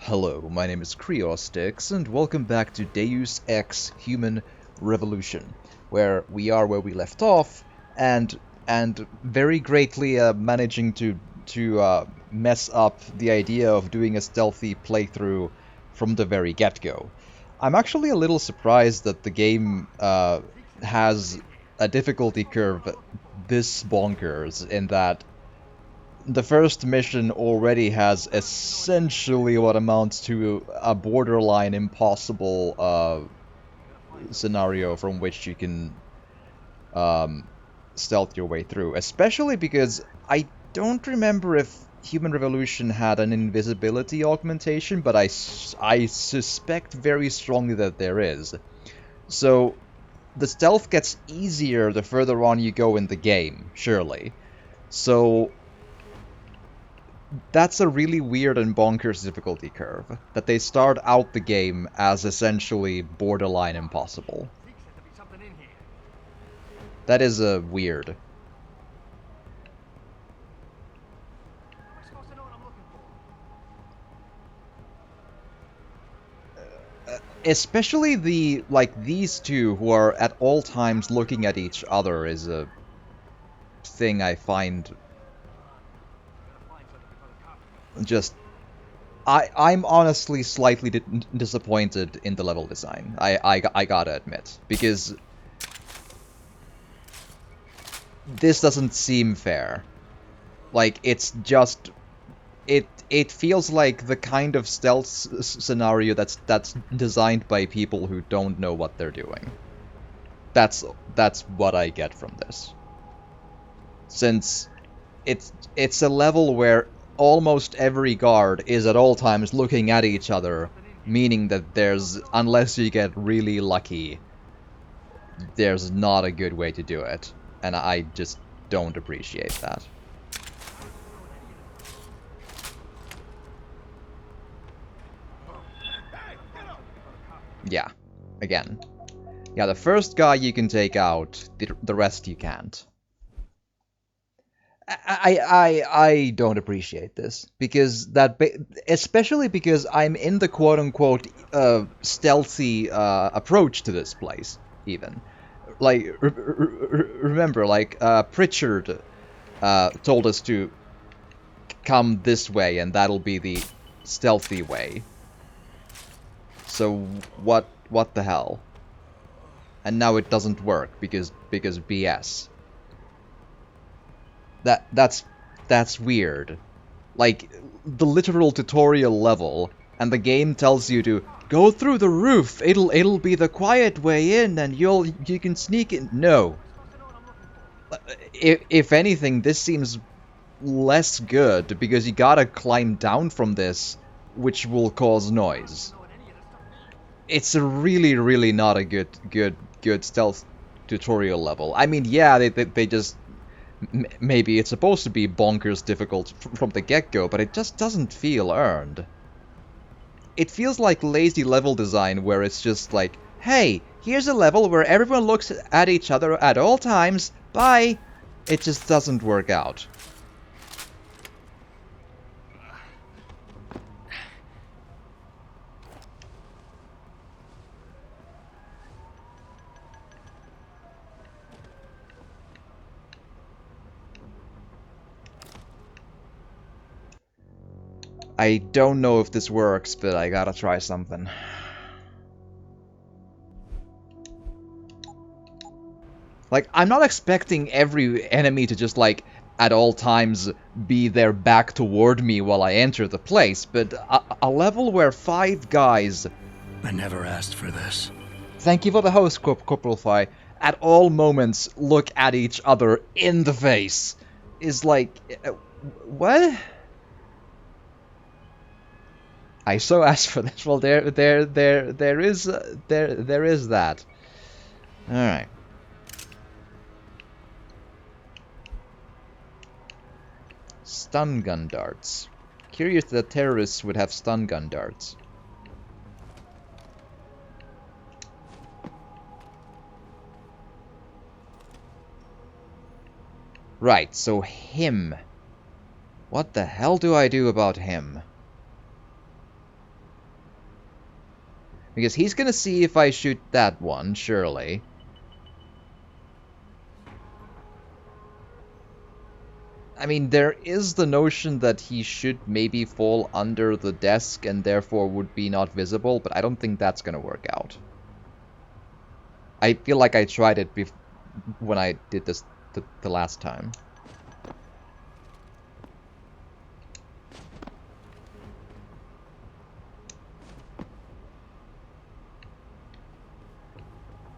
Hello, my name is Creostix, and welcome back to Deus Ex Human Revolution, where we are where we left off, and very greatly managing to mess up the idea of doing a stealthy playthrough from the very get-go. I'm actually a little surprised that the game has a difficulty curve this bonkers in that the first mission already has essentially what amounts to a borderline impossible scenario from which you can stealth your way through. Especially because I don't remember if Human Revolution had an invisibility augmentation, but I suspect very strongly that there is. So the stealth gets easier the further on you go in the game, surely. So that's a really weird and bonkers difficulty curve, that they start out the game as essentially borderline impossible. That is weird. Especially these two who are at all times looking at each other is a thing I find just I'm honestly slightly disappointed in the level design. I gotta admit, because this doesn't seem fair. Like, it's just it feels like the kind of stealth scenario that's designed by people who don't know what they're doing. That's what I get from this. Since it's a level where almost every guard is at all times looking at each other, meaning that unless you get really lucky, there's not a good way to do it. And I just don't appreciate that. Yeah, again. Yeah, the first guy you can take out, the rest you can't. I don't appreciate this because especially because I'm in the quote unquote stealthy approach to this place. Even like remember, like Pritchard told us to come this way, and that'll be the stealthy way. So what the hell? And now it doesn't work because BS. That's weird. Like, the literal tutorial level, and the game tells you to go through the roof. It'll be the quiet way in, and you can sneak in. No. If anything, this seems less good because you gotta climb down from this, which will cause noise. It's a really not a good stealth tutorial level. I mean, yeah, they just maybe it's supposed to be bonkers difficult from the get-go, but it just doesn't feel earned. It feels like lazy level design where it's just like, hey, here's a level where everyone looks at each other at all times, bye! It just doesn't work out. I don't know if this works, but I gotta try something. Like, I'm not expecting every enemy to just, like, at all times be their back toward me while I enter the place, but a level where 5 guys... I never asked for this. Thank you for the host, Corporal Fi. At all moments look at each other in the face is like... what? I so asked for this. Well, there is that. All right. Stun gun darts. Curious that terrorists would have stun gun darts. Right, so him. What the hell do I do about him? Because he's gonna see if I shoot that one, surely. I mean, there is the notion that he should maybe fall under the desk and therefore would be not visible, but I don't think that's gonna work out. I feel like I tried it when I did this the last time.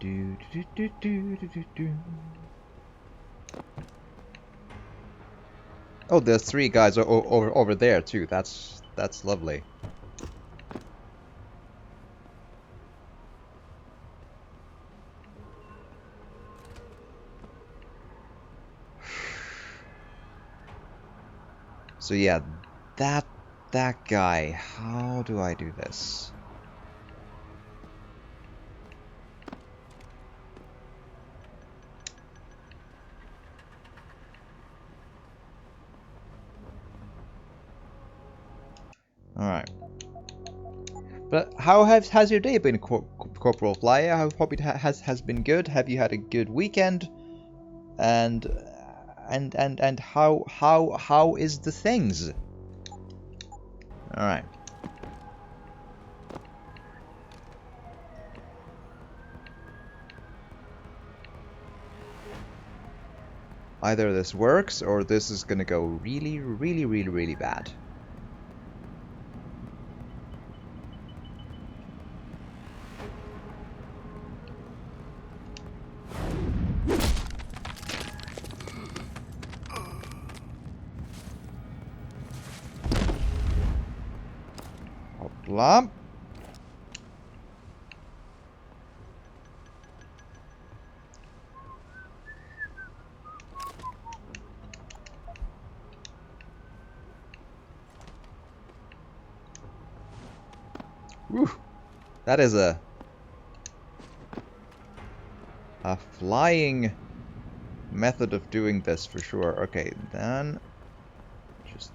Do, do, do, do, do, do, do. Oh, there's 3 guys over there too. That's lovely. So yeah, that guy. How do I do this? Alright. But how has your day been, Corporal Flyer? I hope it has been good. Have you had a good weekend? And how is the things? Alright. Either this works or this is gonna go really, really, really, really bad. Hopla. Whew. That is a flying method of doing this for sure. Okay, then just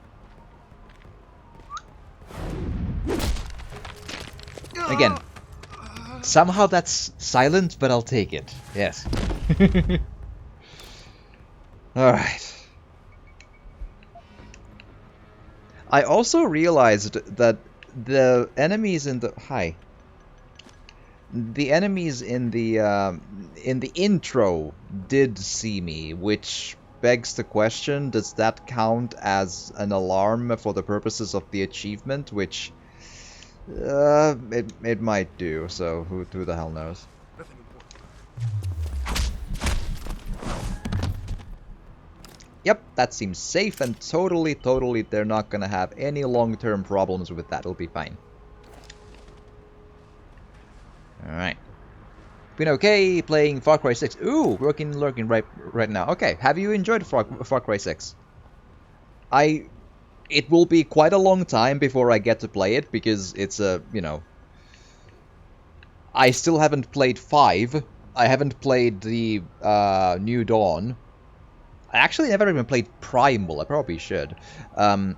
again. Somehow that's silent, but I'll take it. Yes. Alright. I also realized that the enemies in the... Hi. The enemies in the intro did see me, which begs the question, does that count as an alarm for the purposes of the achievement? Which... it might do, so who the hell knows? Yep, that seems safe and totally they're not gonna have any long-term problems with that. It'll be fine. Alright. Been okay playing Far Cry 6. Ooh, lurking right now. Okay, have you enjoyed Far Cry 6? It will be quite a long time before I get to play it, because it's a, you know... I still haven't played 5. I haven't played the New Dawn. I actually never even played Primal. I probably should. But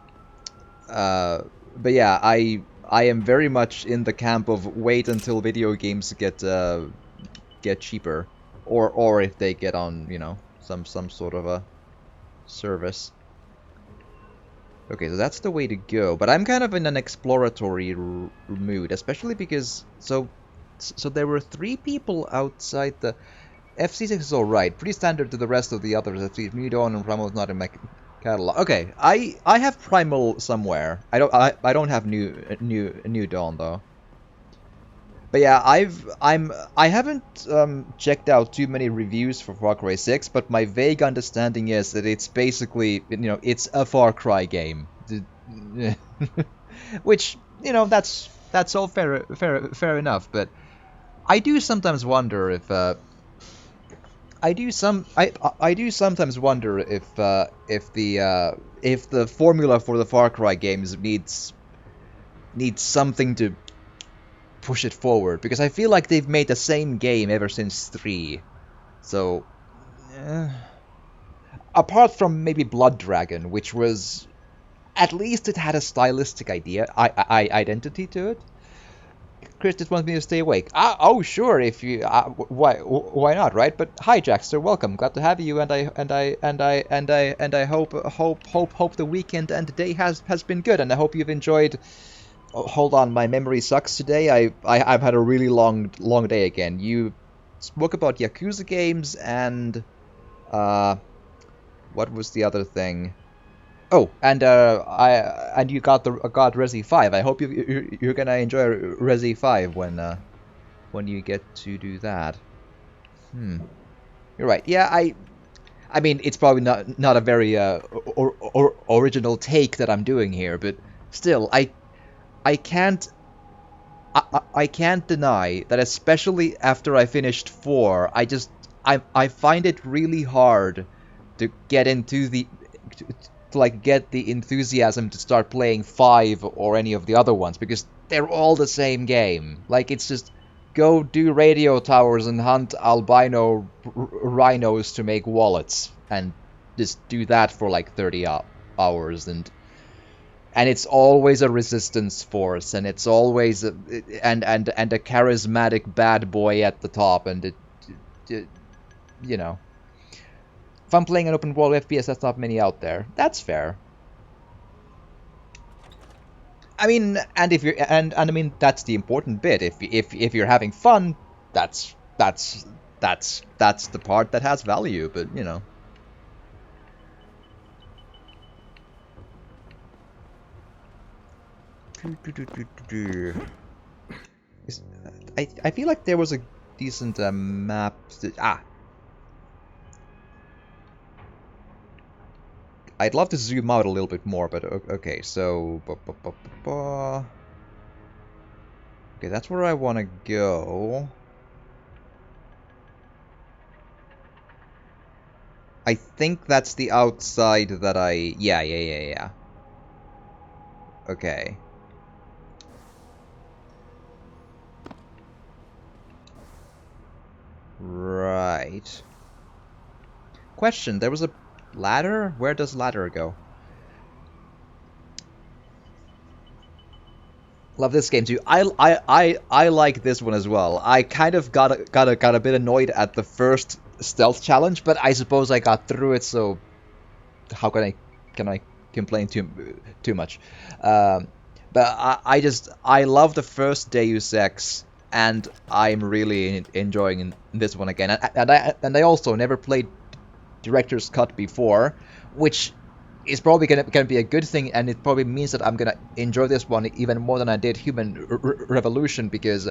yeah, I am very much in the camp of wait until video games get cheaper, or if they get on, you know, some sort of a service. Okay, so that's the way to go. But I'm kind of in an exploratory mood, especially because so there were 3 people outside the. FC6 is alright, pretty standard to the rest of the others. FC New Dawn and Primal is not in my catalog. Okay, I have Primal somewhere. I don't have New Dawn though. But yeah, I haven't checked out too many reviews for Far Cry 6, but my vague understanding is that it's basically, you know, it's a Far Cry game. Which, you know, that's all fair enough, but I do sometimes wonder if I do sometimes wonder if the formula for the Far Cry games needs something to push it forward, because I feel like they've made the same game ever since 3. So apart from maybe Blood Dragon, which was, at least it had a stylistic identity to it. Chris just wants me to stay awake. Oh, sure. If you, why not, right? But hi, Jackster. Welcome. Glad to have you. And I hope the weekend and the day has been good. And I hope you've enjoyed. Oh, hold on, my memory sucks today. I've had a really long day again. You spoke about Yakuza games and what was the other thing? Oh, and you got Resi 5. I hope you're gonna enjoy Resi 5 when you get to do that. You're right. Yeah, I mean it's probably not a very original take that I'm doing here, but still I can't I can't deny that, especially after I finished 4, I find it really hard to get into to like get the enthusiasm to start playing 5 or any of the other ones, because they're all the same game. Like, it's just go do radio towers and hunt albino rhinos to make wallets and just do that for like 30 hours, and it's always a resistance force, and it's always a charismatic bad boy at the top, and you know, if I'm playing an open world FPS, that's not many out there. That's fair. I mean, and if you're I mean that's the important bit. If you're having fun, that's the part that has value. But you know. I feel like there was a decent map. I'd love to zoom out a little bit more, but okay, so... Okay, that's where I want to go. I think that's the outside that I... Yeah. Okay. Right. Question, there was a ladder? Where does ladder go? Love this game too. I like this one as well. I kind of got a bit annoyed at the first stealth challenge, but I suppose I got through it, so how can I complain too much? But I love the first Deus Ex, and I'm really enjoying this one again. And I also never played Director's Cut before, which is probably gonna be a good thing, and it probably means that I'm gonna enjoy this one even more than I did Human Revolution, because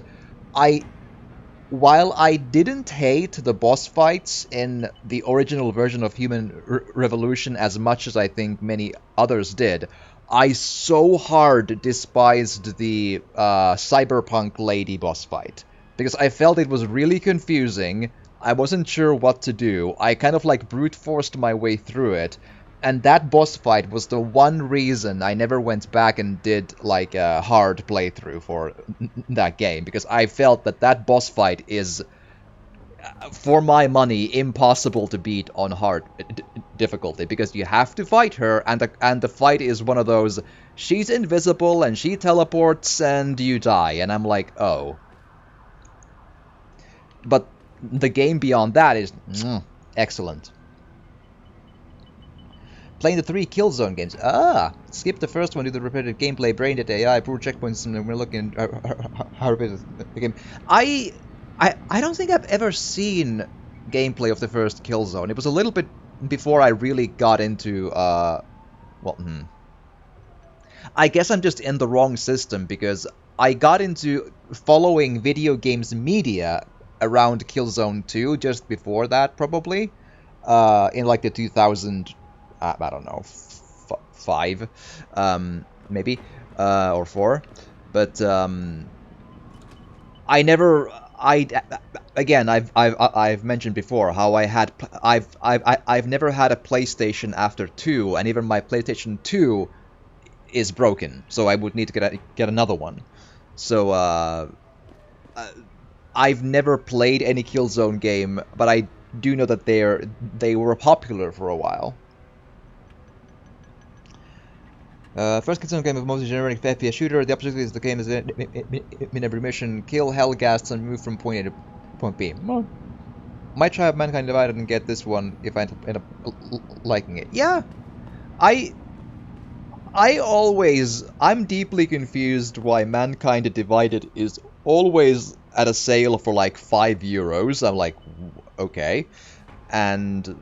while I didn't hate the boss fights in the original version of Human Revolution as much as I think many others did, I so hard despised the cyberpunk lady boss fight, because I felt it was really confusing. I wasn't sure what to do. I kind of like brute forced my way through it, and that boss fight was the one reason I never went back and did like a hard playthrough for that game, because I felt that boss fight is, for my money, impossible to beat on hard difficulty, because you have to fight her, and the fight is one of those, she's invisible and she teleports and you die, and I'm like, oh. But the game beyond that is excellent. Playing the 3 Killzone games. Skip the first one, do the repetitive gameplay, brain dead AI, poor checkpoints, and we're looking how repetitive the game. I don't think I've ever seen gameplay of the first Killzone. It was a little bit before I really got into, I guess I'm just in the wrong system, because I got into following video games media around Killzone 2, just before that, probably. In like the 2000, I don't know, 5, maybe, or 4. But I never... again, I've mentioned before how I've never had a PlayStation after 2, and even my PlayStation 2 is broken, so I would need to get another one. So I've never played any Killzone game, but I do know that they were popular for a while. First console game of mostly generic FPS shooter. The objective is the game is in every mission, kill Hellghast and move from point A to point B. Well, might try out Mankind Divided and get this one if I end up liking it. Yeah, I'm deeply confused why Mankind Divided is always at a sale for like €5. I'm like, okay. And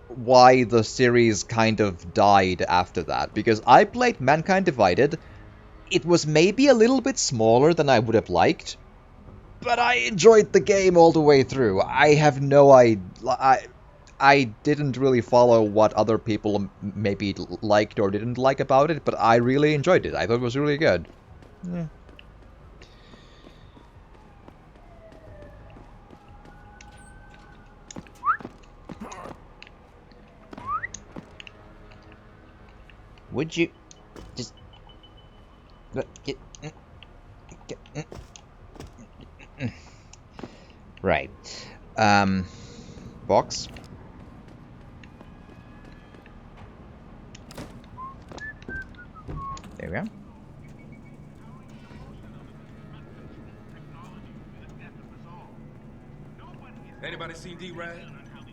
why the series kind of died after that. Because I played Mankind Divided. It was maybe a little bit smaller than I would have liked, but I enjoyed the game all the way through. I have no idea. I didn't really follow what other people maybe liked or didn't like about it, but I really enjoyed it. I thought it was really good. Yeah. Would you just get right? Box. There we go. Anybody seen D-Rag?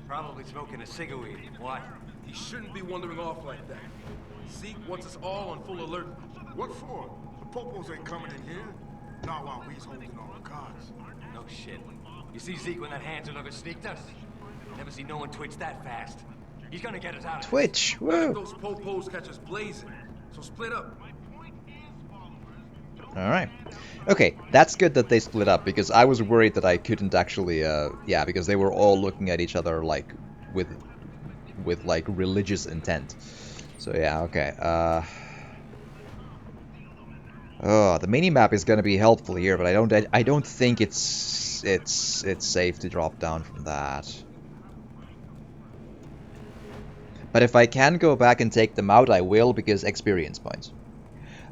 Probably smoking a cigarette. Why? He shouldn't be wandering off like that. Zeke wants us all on full alert. What for? The popos ain't coming in here. Not while we's holding all the cards. No shit. You see Zeke when that Hanson ever sneaked us? Never seen no one twitch that fast. He's gonna get us out of this. Twitch. What if Woo. those popos catch us blazing? So split up. Alright. Okay, that's good that they split up, because I was worried that I couldn't actually, yeah, because they were all looking at each other, like, with like, religious intent. So, yeah, okay, oh, the mini-map is gonna be helpful here, but I don't think it's safe to drop down from that. But if I can go back and take them out, I will, because experience points.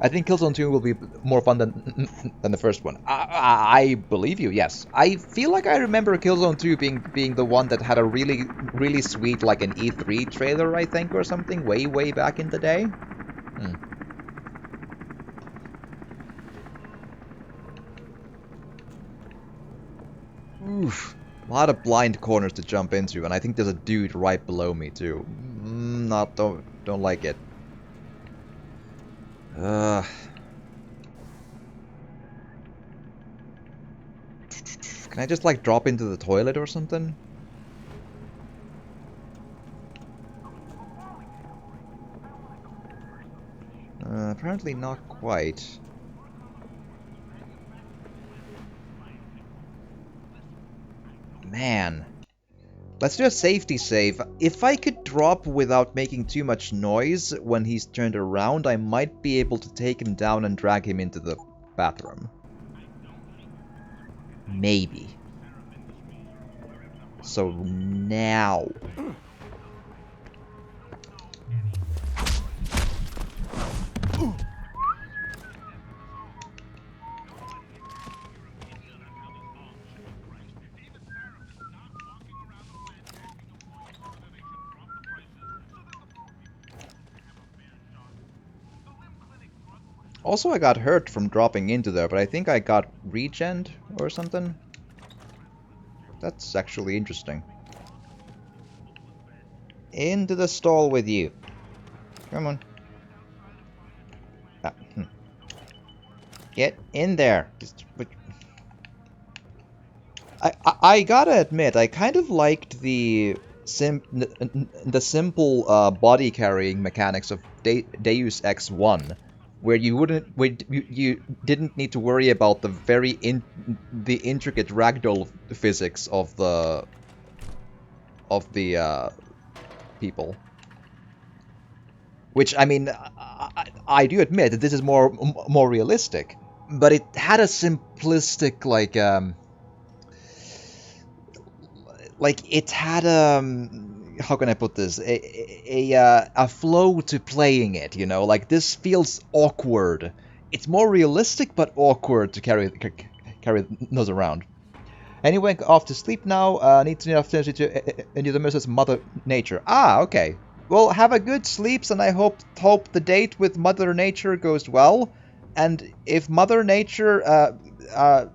I think Killzone 2 will be more fun than the first one. I believe you, yes. I feel like I remember Killzone 2 being the one that had a really sweet, like an E3 trailer, I think, or something, way back in the day. Oof. A lot of blind corners to jump into, and I think there's a dude right below me, too. Don't like it. Can I just, like, drop into the toilet or something? Apparently not quite. Man. Let's do a safety save. If I could drop without making too much noise when he's turned around, I might be able to take him down and drag him into the bathroom. Maybe. So now. Also, I got hurt from dropping into there, but I think I got regened or something. That's actually interesting. Into the stall with you. Come on. Get in there. I gotta admit, I kind of liked the simple body carrying mechanics of Deus Ex 1. Where you didn't need to worry about the the intricate ragdoll physics of the people. Which, I mean, I do admit that this is more realistic, but it had a simplistic it had how can I put this? A flow to playing it, you know? Like, this feels awkward. It's more realistic, but awkward to carry those around. Anyway, off to sleep now. Need to enough energy to endure the Mrs. Mother Nature. Ah, okay. well, have a good sleeps, and I hope the date with Mother Nature goes well. And if Mother Nature uh,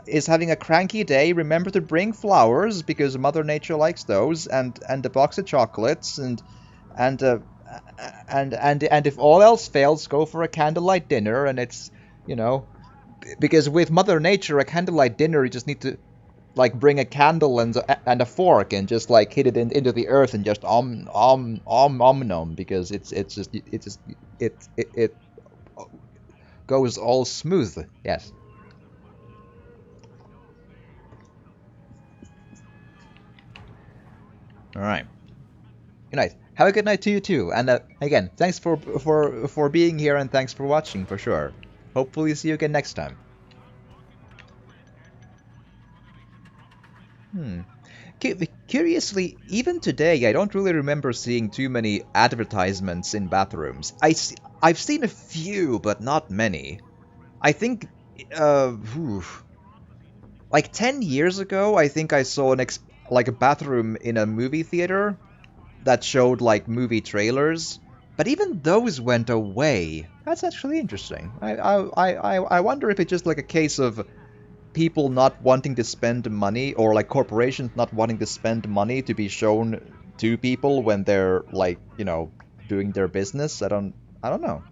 is having a cranky day, remember to bring flowers because Mother Nature likes those, and a box of chocolates, and uh, and if all else fails, go for a candlelight dinner. And it's, you know, because with Mother Nature, a candlelight dinner, you just need to like bring a candle and a fork and just like hit it into the earth and just nom, because it goes all smooth. Yes. All right. Good night. Have a good night to you too. And again, thanks for being here, and thanks for watching for sure. Hopefully see you again next time. Hmm. Curiously, even today, I don't really remember seeing too many advertisements in bathrooms. I've seen a few, but not many. I think, whew, like 10 years ago, I think I saw like a bathroom in a movie theater that showed like movie trailers, but even those went away. That's actually interesting. I wonder if it's just like a case of people not wanting to spend money, or like corporations not wanting to spend money to be shown to people when they're like, doing their business. I don't know.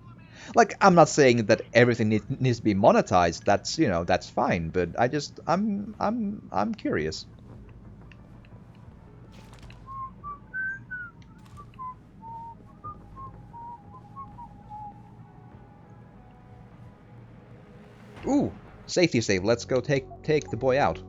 Like, I'm not saying that everything needs to be monetized. That's fine, but I'm curious. Ooh, safety save. Let's go take the boy out.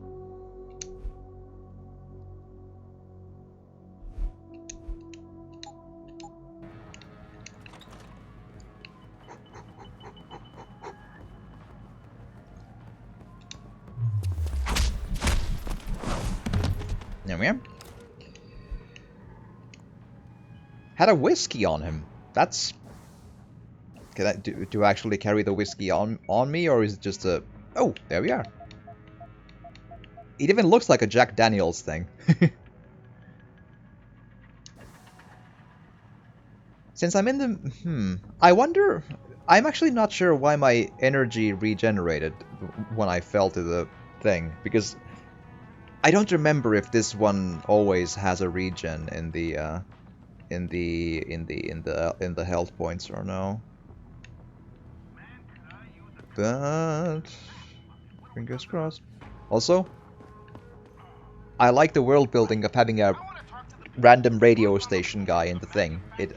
There we are. Had a whiskey on him. That's... Can I do I actually carry the whiskey on me, or is it just a... Oh, there we are. It even looks like a Jack Daniels thing. Since I'm in the... I wonder... I'm actually not sure why my energy regenerated when I fell to the thing, because I don't remember if this one always has a regen in the in the health points or no. But fingers crossed. Also, I like the world building of having a random radio station guy in the thing. It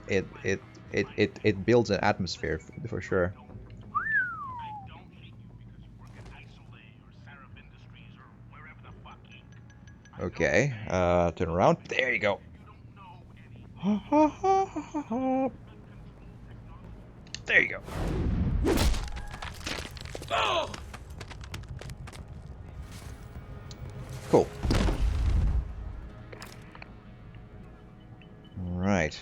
builds an atmosphere for sure. Okay, turn around. There you go. There you go. Cool. Alright.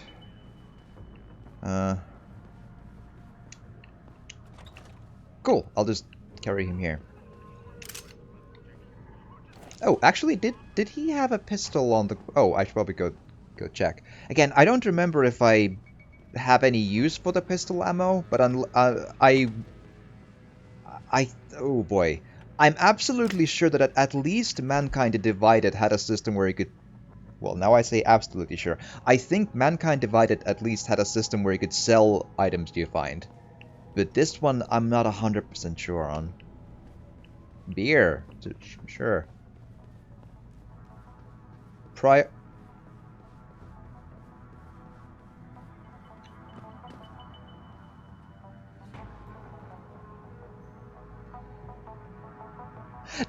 Cool. I'll just carry him here. Oh, actually, did he have a pistol on the... Oh, I should probably go check. Again, I don't remember if I have any use for the pistol ammo, but oh boy. I'm absolutely sure that at least Mankind Divided had a system where you could... Well, now I say absolutely sure. I think Mankind Divided at least had a system where you could sell items you find. But this one, I'm not 100% sure on. Beer. Sure. Prior...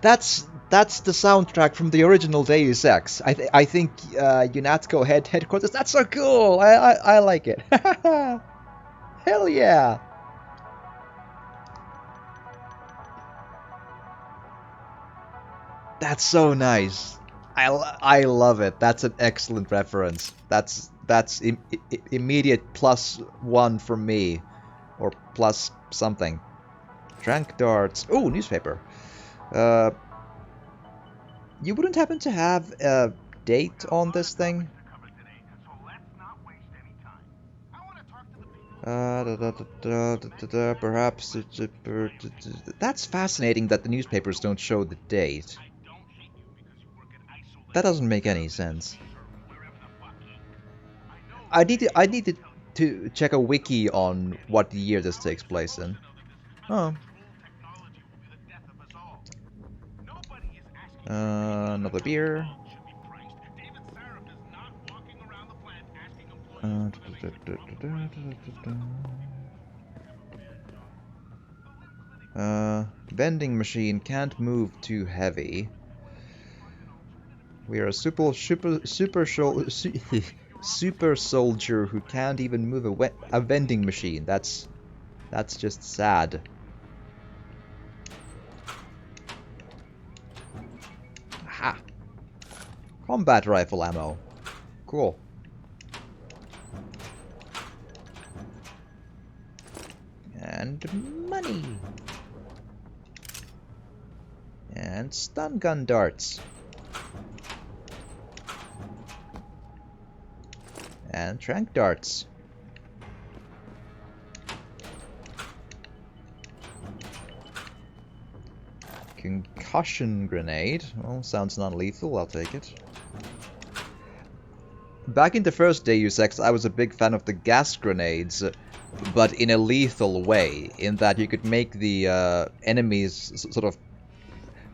That's the soundtrack from the original Deus Ex. I think UNATCO headquarters. That's so cool. I like it. Hell yeah. That's so nice. I love it. That's an excellent reference. That's immediate +1 from me, or plus something. Trank darts. Ooh, newspaper. You wouldn't happen to have a date on this thing? Perhaps that's fascinating that the newspapers don't show the date. That doesn't make any sense. I needed to check a wiki on what year this takes place in. Oh. Another beer. Vending machine can't move too heavy. We are a super soldier who can't even move a vending machine. That's just sad. Aha! Combat rifle ammo. Cool. And money. And stun gun darts. And tranq darts. Concussion grenade. Well, sounds non-lethal, I'll take it. Back in the first Deus Ex, I was a big fan of the gas grenades, but in a lethal way, in that you could make the enemies sort of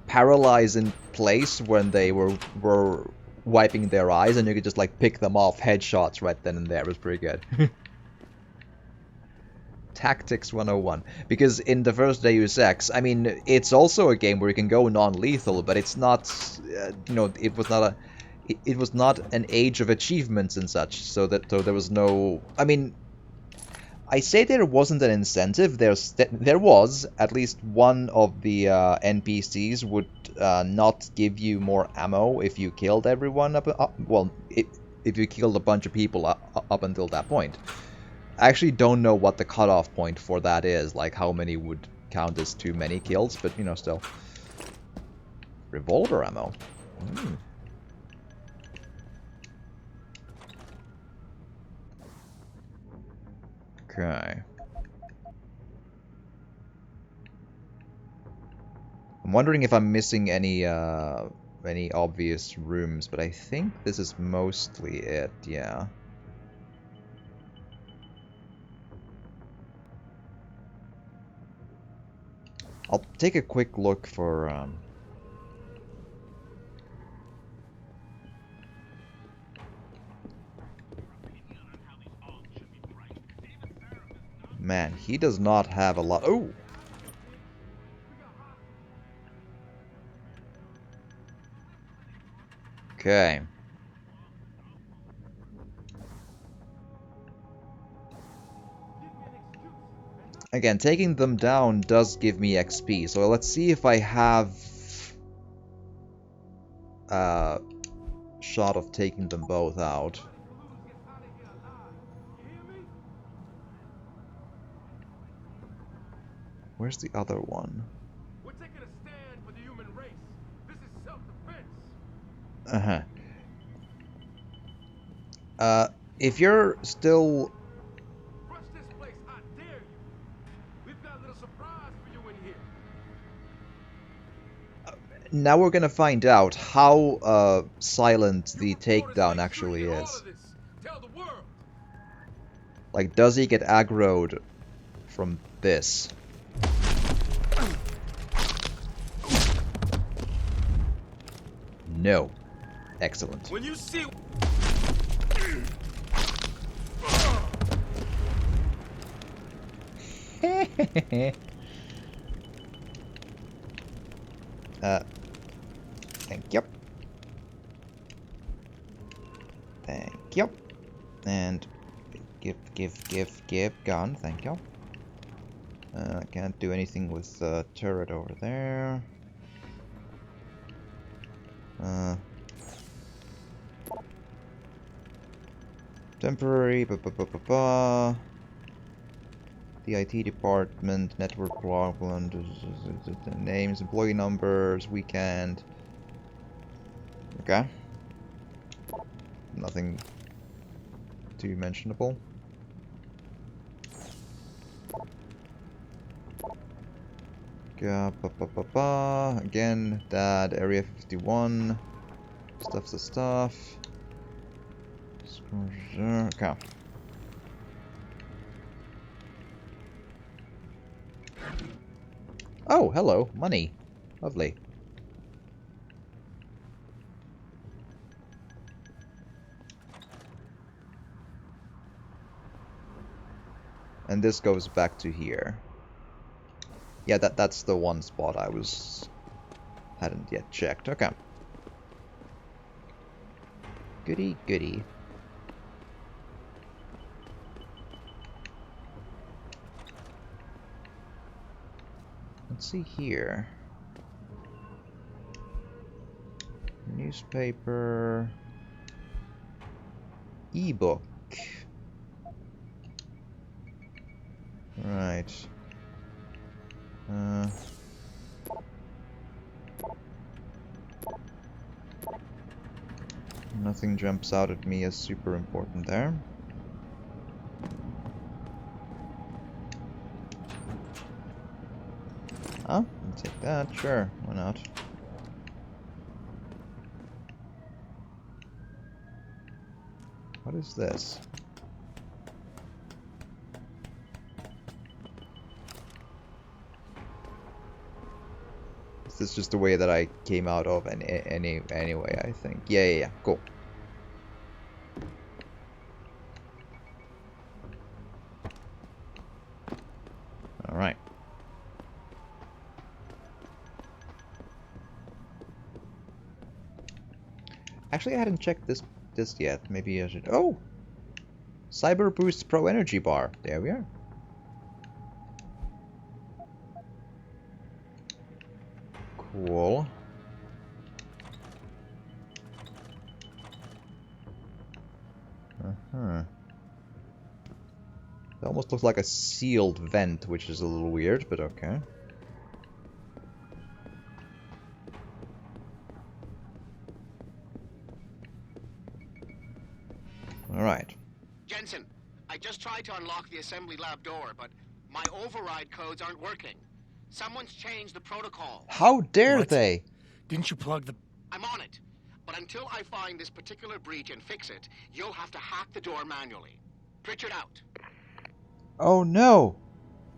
paralyze in place when they were wiping their eyes, and you could just like pick them off headshots right then and there. It was pretty good. Tactics 101. Because in the first Deus Ex, I mean, it's also a game where you can go non-lethal, but it's not, it was not it was not an age of achievements and such, so there was no, I mean, I say there wasn't an incentive. There was at least one of the NPCs would not give you more ammo if you killed everyone if you killed a bunch of people up until that point. I actually don't know what the cutoff point for that is, like how many would count as too many kills, but still. Revolver ammo. Okay. I'm wondering if I'm missing any obvious rooms, but I think this is mostly it, yeah. I'll take a quick look for man, he does not have a lot. Oh! Okay. Again, taking them down does give me XP, so let's see if I have a shot of taking them both out. Where's the other one? We're taking a stand for the human race. This is self-defense. If you're still... Rush this place, I dare you. We've got a little surprise for you in here. Now we're gonna find out how silent the takedown actually is. Tell the world. Like, does he get aggroed from this? No. Excellent. When you see Thank you. Thank you. And give gun, thank you. I can't do anything with the turret over there. Temporary, The IT department, network problem, names, employee numbers, weekend. Okay. Nothing too mentionable. Again, that Area 51. Stuff's the stuff. Okay. Oh, hello. Money. Lovely. And this goes back to here. Yeah, that's the one spot I hadn't yet checked. Okay. Goody goody. Let's see here. Newspaper. Ebook. Right. Nothing jumps out at me as super important there. Huh? I'll take that, sure, why not? What is this? Is this just the way that I came out of anyway, I think. Yeah, cool. Alright. Actually, I hadn't checked this yet. Maybe I should... Oh! Cyber Boost Pro Energy Bar. There we are. Cool. Uh-huh. It almost looks like a sealed vent, which is a little weird, but okay. Alright. Jensen, I just tried to unlock the assembly lab door, but my override codes aren't working. Someone's changed the protocol. How dare What? they? Didn't you plug the... I'm on it. But until I find this particular breach and fix it, you'll have to hack the door manually. Pritchard out. Oh no!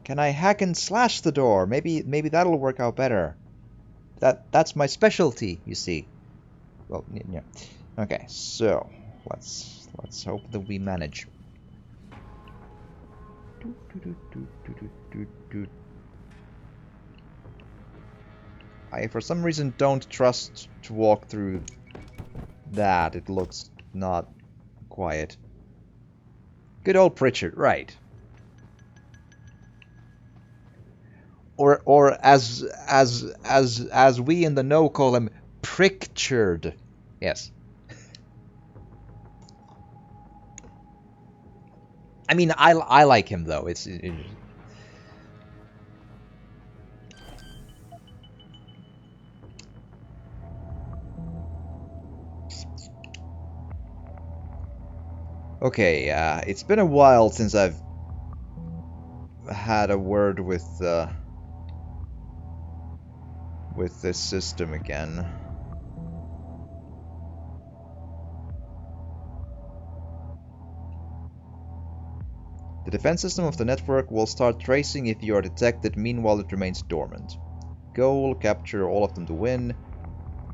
Can I hack and slash the door? Maybe that'll work out better. That's my specialty, you see. Well, yeah. Okay, so let's hope that we manage. I for some reason don't trust to walk through that. It looks not quiet. Good old Pritchard, right? Or as we in the know call him, Prickchard. Yes. I mean, I like him though. It's okay. It's been a while since I've had a word with this system again. The defense system of the network will start tracing if you are detected, meanwhile it remains dormant. Goal, capture all of them to win.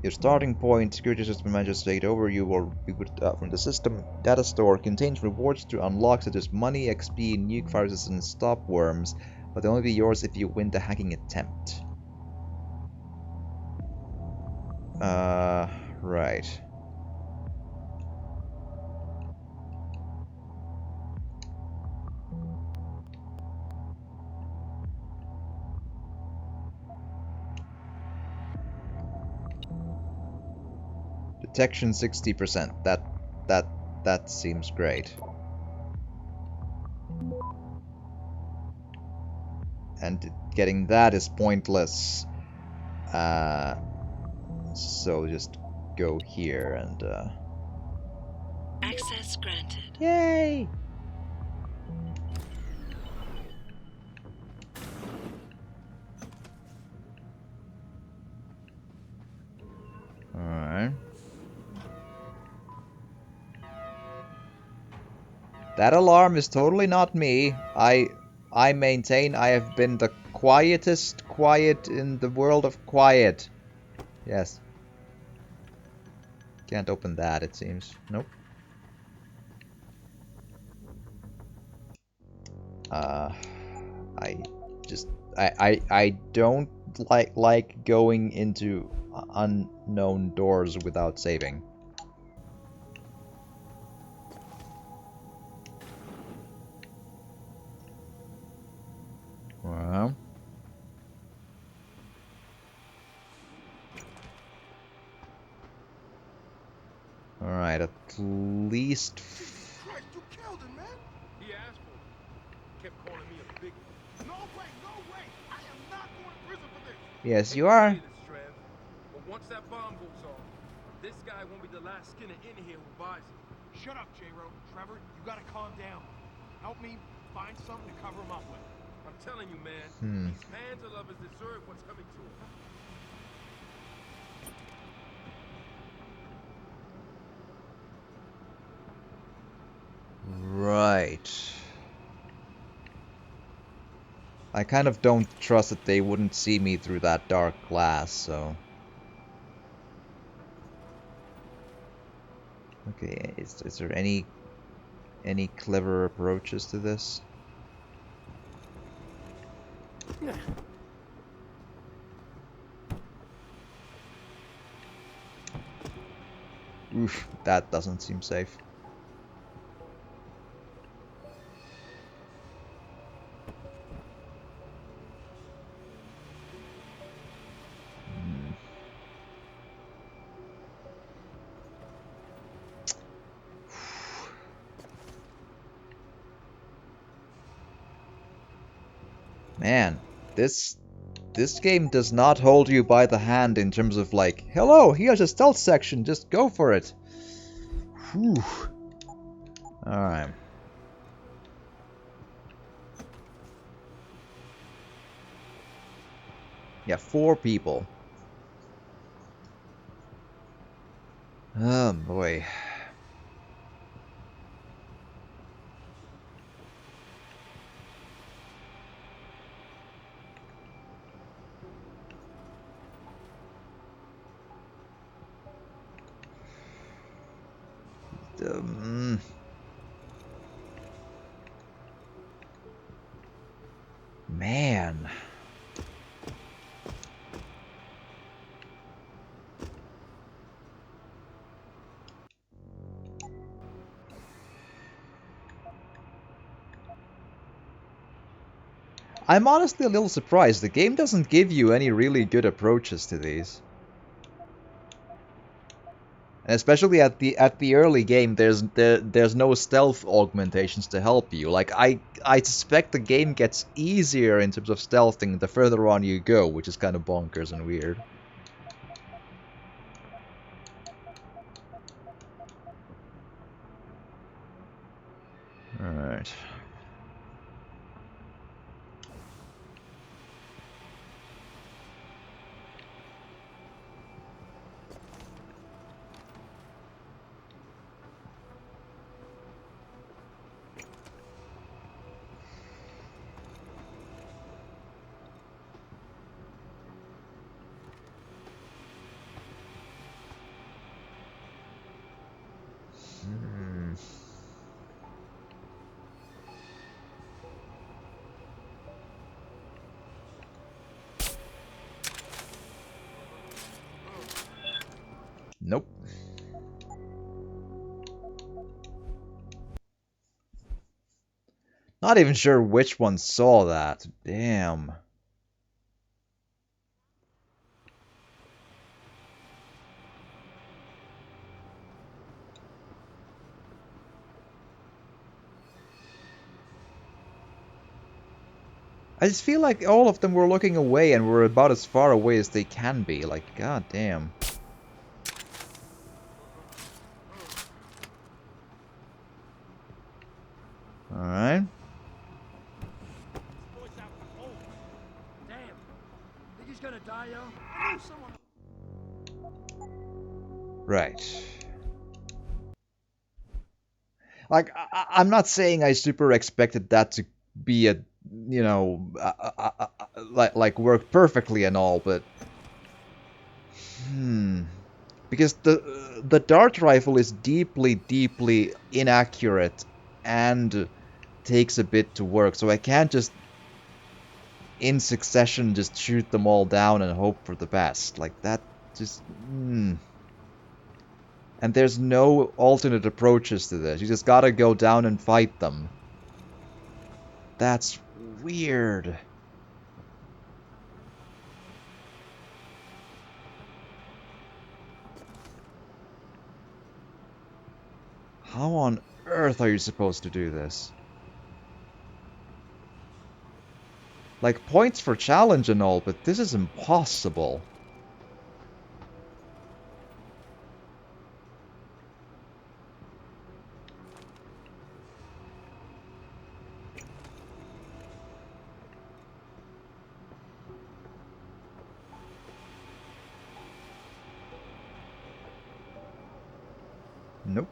Your starting point, security system manages to take it over, you will reboot from the system. Data store contains rewards to unlock such as money, XP, nuke viruses and stop worms, but they'll only be yours if you win the hacking attempt. Right. Detection 60%. That seems great. And getting that is pointless. So just go here and Access granted. yay! That alarm is totally not me. I maintain I have been the quietest quiet in the world of quiet. Yes. Can't open that, it seems. Nope. I just I don't like going into unknown doors without saving. Well. Alright, at least... Christ, you killed him, man. He asked for it. Kept calling me a big... No way, no way. I am not going to prison for this. Yes, Hate you to are. say this, Trev, but once that bomb goes off, this guy won't be the last skinner in here who buys it. Shut up, J-Ro. Trevor, you gotta calm down. Help me find something to cover him up with. I'm telling you, man, these Panzer lovers deserve what's coming to them. Right. I kind of don't trust that they wouldn't see me through that dark glass, so... Okay, is there any clever approaches to this? Oof, that doesn't seem safe. Man, this game does not hold you by the hand in terms of like, hello, here's a stealth section, just go for it. Whew. Alright. Yeah, 4 people. Oh boy. Man. I'm honestly a little surprised. The game doesn't give you any really good approaches to these. And especially at the early game, there's no stealth augmentations to help you. Like I suspect the game gets easier in terms of stealthing the further on you go, which is kind of bonkers and weird. All right. Nope. Not even sure which one saw that. Damn. I just feel like all of them were looking away and were about as far away as they can be. Like, god damn. Alright. Damn. Think he's gonna die, yo? Right. Like, I'm not saying I super expected that to be a, you know, like work perfectly and all, but because the dart rifle is deeply, deeply inaccurate and takes a bit to work, so I can't just in succession just shoot them all down and hope for the best. Like that just And there's no alternate approaches to this. You just gotta go down and fight them. That's weird. How on earth are you supposed to do this? Like, points for challenge and all, but this is impossible. Nope.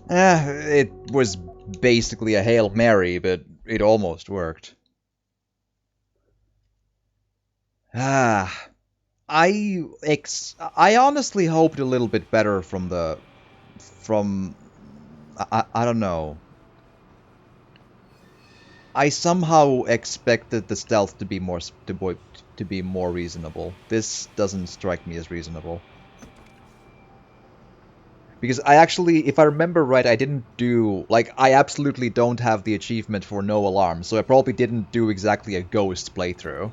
It was basically a Hail Mary, but it almost worked. Ah, I honestly hoped a little bit better from I don't know. I somehow expected the stealth to be to be more reasonable. This doesn't strike me as reasonable. Because I actually, if I remember right, I didn't do, like, I absolutely don't have the achievement for no alarms, so I probably didn't do exactly a ghost playthrough.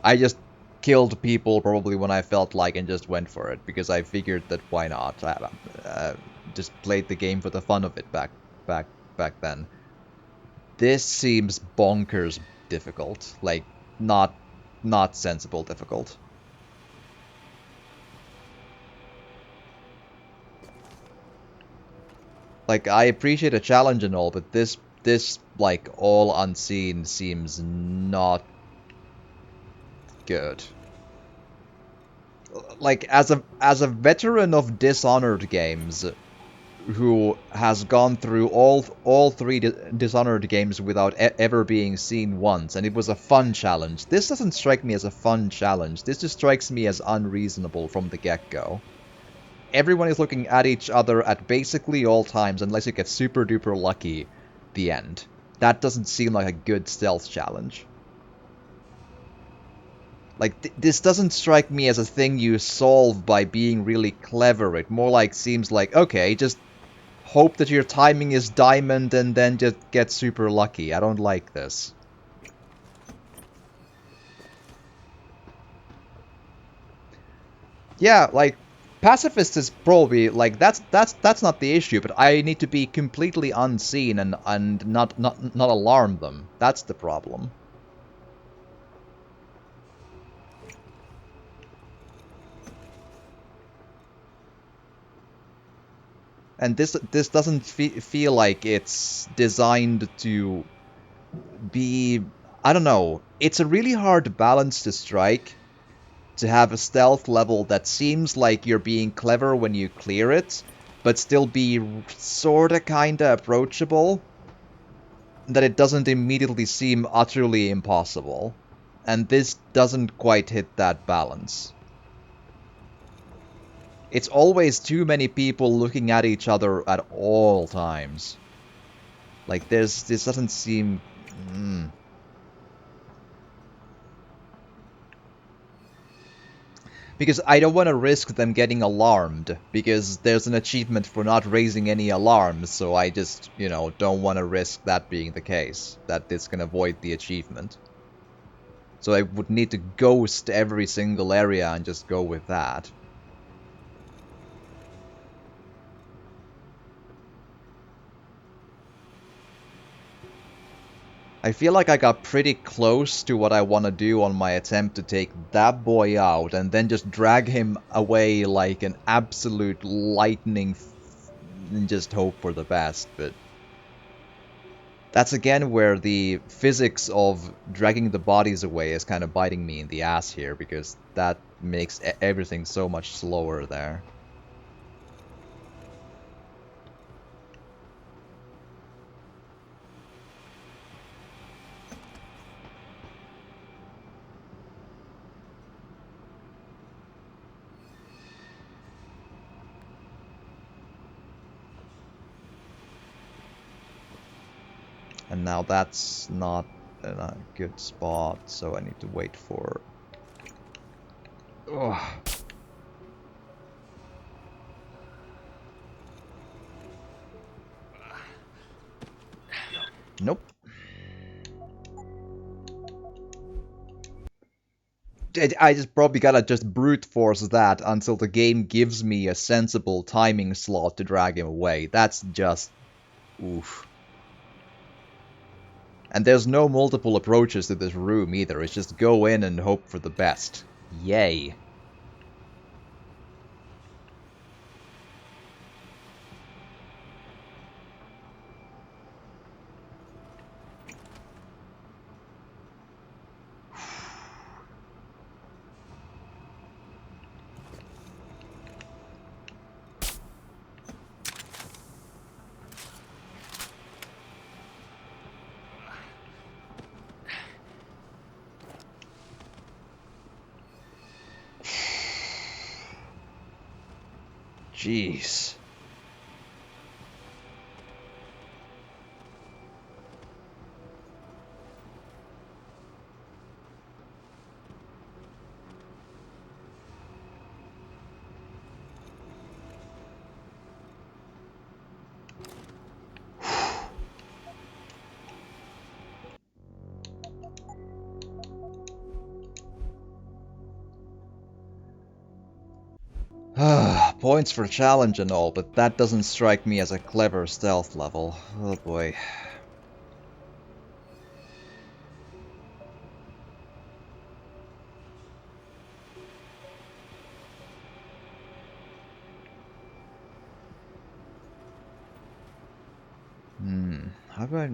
I just killed people probably when I felt like and just went for it, because I figured that why not. I just played the game for the fun of it back then. This seems bonkers difficult, like, not sensible difficult. Like, I appreciate a challenge and all, but this like all unseen seems not good. Like, as a veteran of Dishonored games, who has gone through all three Dishonored games without ever being seen once, and it was a fun challenge. This doesn't strike me as a fun challenge. This just strikes me as unreasonable from the get-go. Everyone is looking at each other at basically all times, unless you get super duper lucky. The end. That doesn't seem like a good stealth challenge. Like, this doesn't strike me as a thing you solve by being really clever. It more like seems like, okay, just hope that your timing is diamond and then just get super lucky. I don't like this. Yeah, like, pacifist is probably like that's not the issue, but I need to be completely unseen and not alarm them. That's the problem. And this doesn't feel like it's designed to be, I don't know. It's a really hard balance to strike, to have a stealth level that seems like you're being clever when you clear it, but still be sorta kinda approachable, that it doesn't immediately seem utterly impossible. And this doesn't quite hit that balance. It's always too many people looking at each other at all times. Like, this doesn't seem... Because I don't want to risk them getting alarmed, because there's an achievement for not raising any alarms, so I just, don't want to risk that being the case, that this can avoid the achievement. So I would need to ghost every single area and just go with that. I feel like I got pretty close to what I want to do on my attempt to take that boy out and then just drag him away like an absolute lightning and just hope for the best, but that's again where the physics of dragging the bodies away is kind of biting me in the ass here, because that makes everything so much slower there. And now that's not in a good spot, so I need to wait for... Ugh. Nope. I just probably gotta just brute force that until the game gives me a sensible timing slot to drag him away. That's just... oof. And there's no multiple approaches to this room either, it's just go in and hope for the best. Yay. Jeez. Points for challenge and all, but that doesn't strike me as a clever stealth level. Oh boy. How about...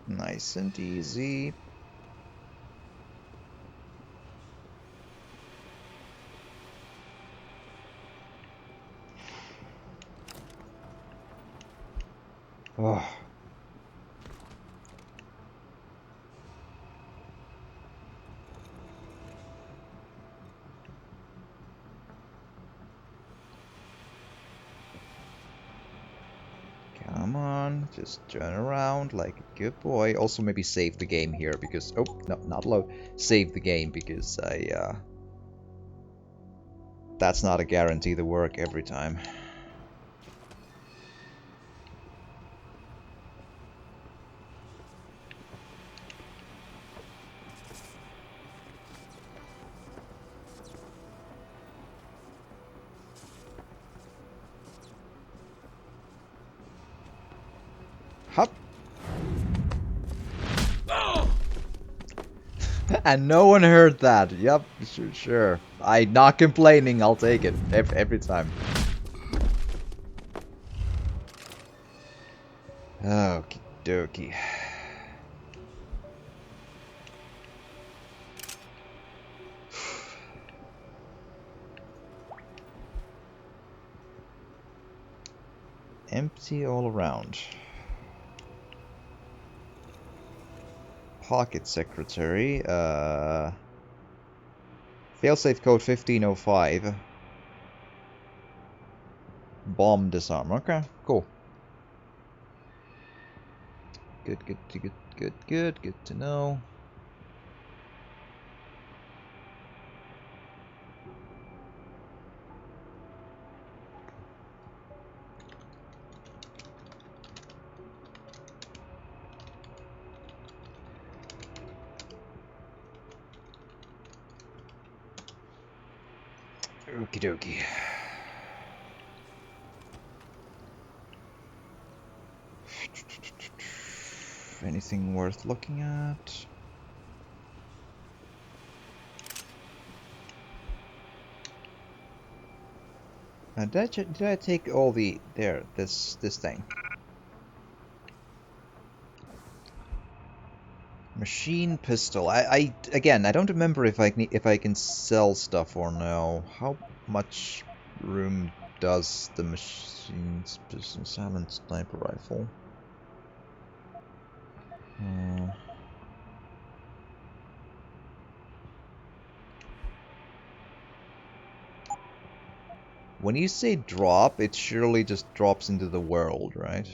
Nice and easy. Oh. Come on, just turn around like a good boy. Also maybe save the game here because... oh, no, not load. Save the game because that's not a guarantee to work every time. Hup. And no one heard that. Yep, sure. I'm not complaining, I'll take it. Every time. Okie dokie. Empty all around. pocket secretary. Failsafe code 1505. Bomb disarm. Okay, cool. Good to know. Okie dokie. Anything worth looking at? Did I take all the this thing? Machine pistol. I again, I don't remember if I can sell stuff or no. How much room does the machine pistol silent sniper rifle? When you say drop, it surely just drops into the world, right?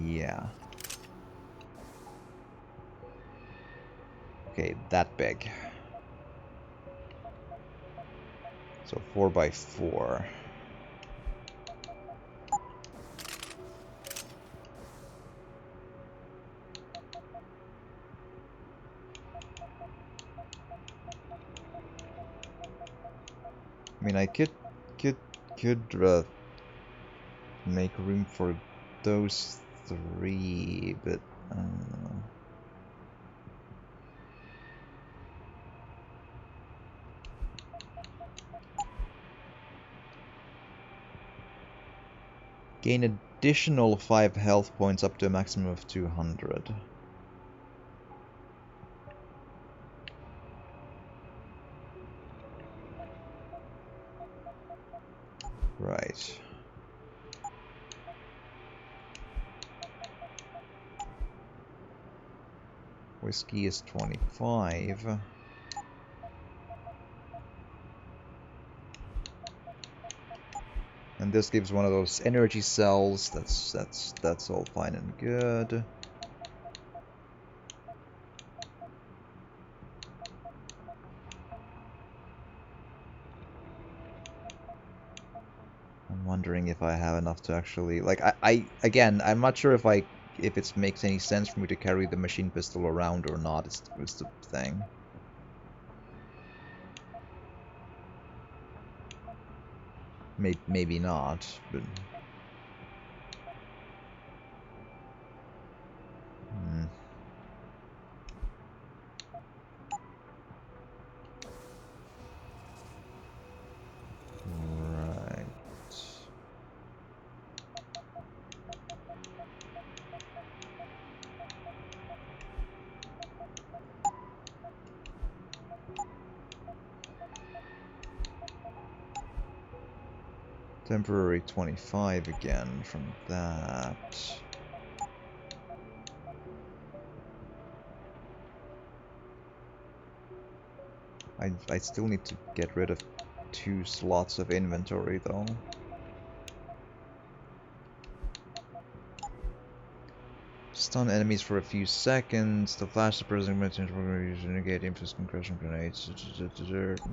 Yeah. Okay, that big. So 4x4. I mean, I could make room for those three, but I don't know. Gain additional 5 health points up to a maximum of 200. Right. Whiskey is 25. And this gives one of those energy cells. That's all fine and good. I'm wondering if I have enough to actually like again, I'm not sure if it makes any sense for me to carry the machine pistol around or not is the thing. Maybe not, but right. Temporary 25 again from that. I still need to get rid of 2 slots of inventory though. Stun enemies for a few seconds. The flash suppressing use negate infest concussion grenades.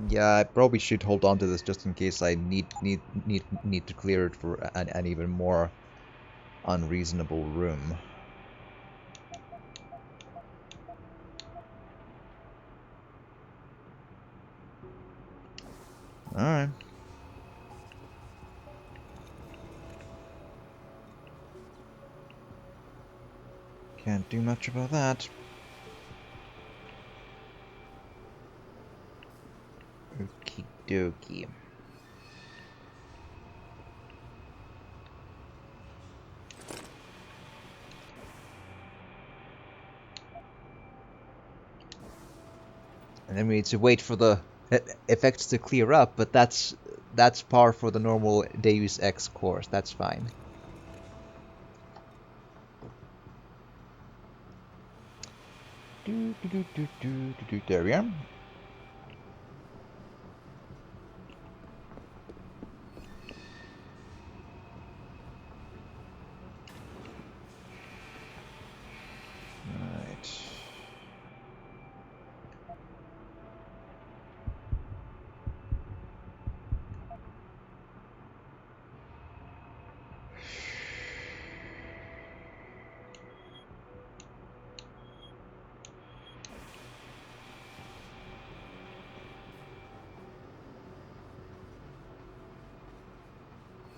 Yeah, I probably should hold on to this just in case I need to clear it for an even more unreasonable room. Alright. Can't do much about that. Okie dokie. And then we need to wait for the effects to clear up, but that's par for the normal Deus Ex course. That's fine. There we are. Right.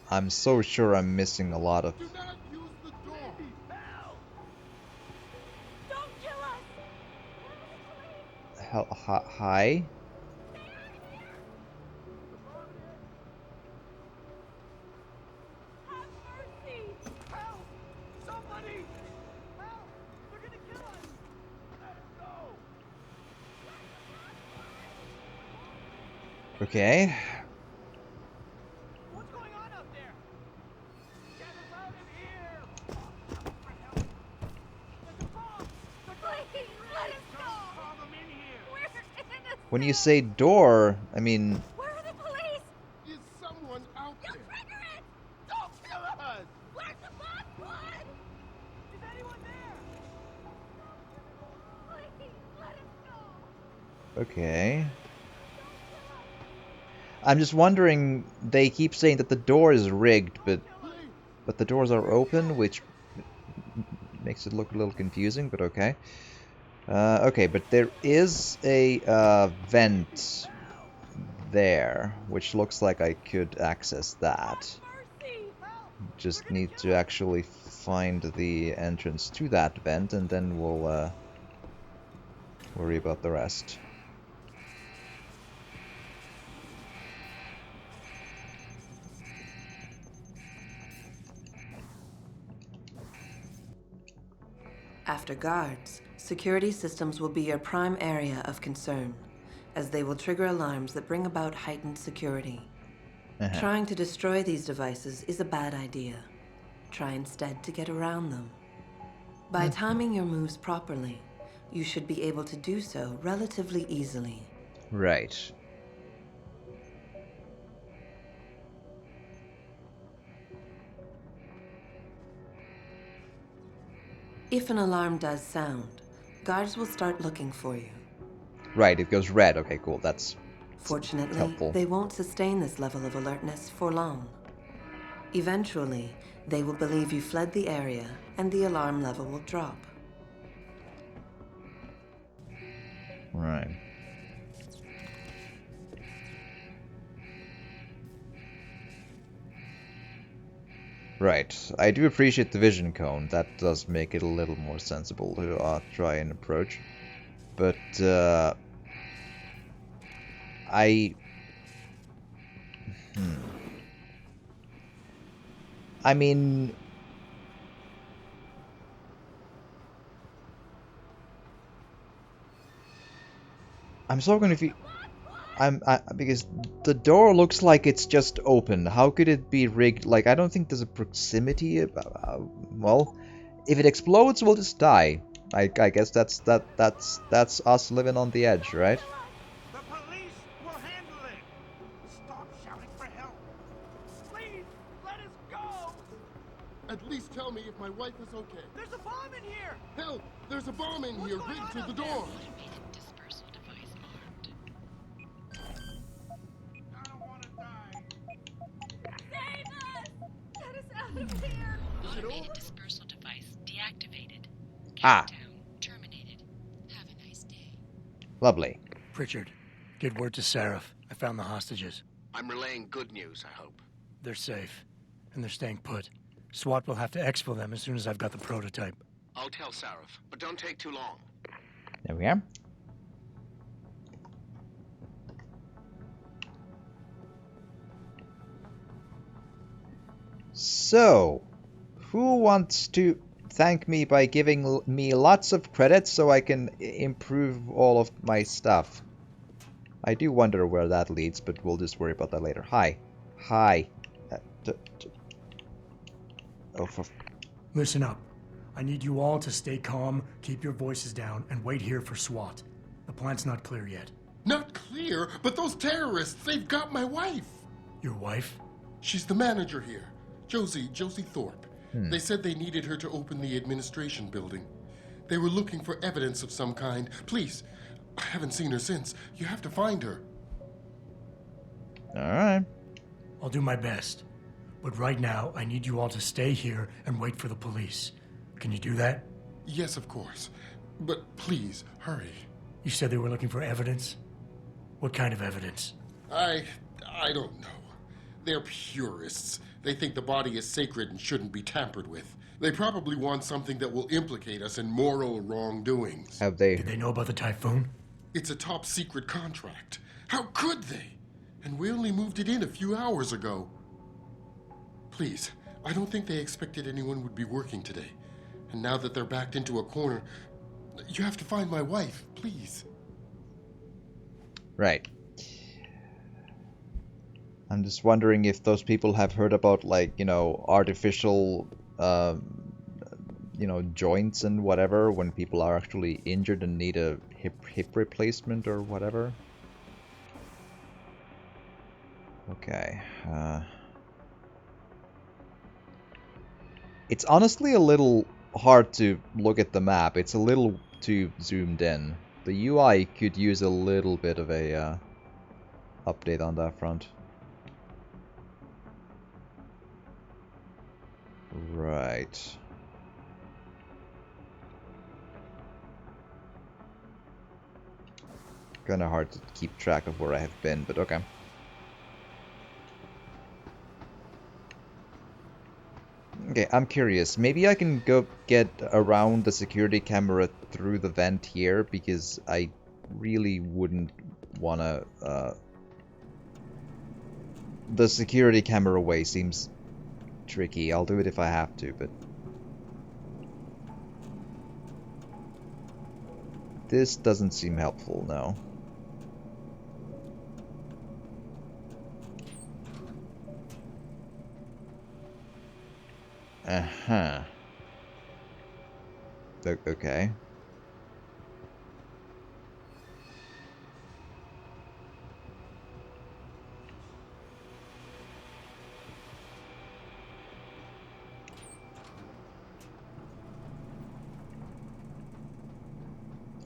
I'm so sure I'm missing a lot of... Do not use the door. Don't kill us! Hi? Have mercy! Help! Somebody! Help! They're gonna kill us! Let us go! Okay. What's going on out there? Get us out of here! There's a bomb! Please, let us go! Call them in here! We're innocent! When you say door, I mean... Where are the police? Is someone out You there? trigger it! Don't kill us! Where's the bosswood? Is anyone there? Please, let us go! Okay. I'm just wondering, they keep saying that the door is rigged, but the doors are open, which makes it look a little confusing, but okay. Okay, but there is a vent there, which looks like I could access that. Mercy! Just need to actually find the entrance to that vent, and then we'll worry about the rest. After guards, security systems will be your prime area of concern, as they will trigger alarms that bring about heightened security. Trying to destroy these devices is a bad idea. Try instead to get around them. By timing your moves properly, you should be able to do so relatively easily. Right. If an alarm does sound, guards will start looking for you. Right, it goes red. Okay, cool. That's Fortunately, helpful. they won't sustain this level of alertness for long. Eventually, they will believe you fled the area, and the alarm level will drop. Right. Right. I do appreciate the vision cone. That does make it a little more sensible to try and approach. But, I mean... I'm so confused. Because the door looks like it's just open. How could it be rigged? Like, I don't think there's a proximity. Well, if it explodes, we'll just die. I guess that's us living on the edge, right? The police will handle it! Stop shouting for help! Please, let us go! At least tell me if my wife is okay. There's a bomb in here! Hell, there's a bomb in here going rigged on to the out there? door. I don't want to die. Save us! Get us out of here! Automated dispersal device deactivated. Ah. Countdown terminated. Have a nice day. Lovely. Pritchard, get word to Seraph. I found the hostages. I'm relaying good news, I hope. They're safe, and they're staying put. SWAT will have to exfil them as soon as I've got the prototype. I'll tell Sarif, but don't take too long. There we are. So, who wants to thank me by giving me lots of credits so I can improve all of my stuff? I do wonder where that leads, but we'll just worry about that later. Hi. Hi. Oh, for... Listen up. I need you all to stay calm, keep your voices down, and wait here for SWAT. The plant's not clear yet. Not clear, but those terrorists, they've got my wife. Your wife? She's the manager here. Josie Thorpe. They said they needed her to open the administration building. They were looking for evidence of some kind. Please, I haven't seen her since. You have to find her. Alright. I'll do my best. But right now, I need you all to stay here and wait for the police. Can you do that? Yes, of course. But please, hurry. You said they were looking for evidence? What kind of evidence? I don't know. They're purists. They think the body is sacred and shouldn't be tampered with. They probably want something that will implicate us in moral wrongdoings. Have they... Did they know about the typhoon? It's a top secret contract. How could they? And we only moved it in a few hours ago. Please, I don't think they expected anyone would be working today. And now that they're backed into a corner, you have to find my wife, please. Right. I'm just wondering if those people have heard about, like, you know, artificial, you know, joints and whatever when people are actually injured and need a hip replacement or whatever. Okay. It's honestly a little hard to look at the map. It's a little too zoomed in. The UI could use a little bit of a update on that front. Right. Kinda hard to keep track of where I have been, but okay. Okay, I'm curious. Maybe I can go get around the security camera through the vent here, because I really wouldn't wanna... The security camera way seems tricky. I'll do it if I have to, but... This doesn't seem helpful, no. Uh-huh. Okay.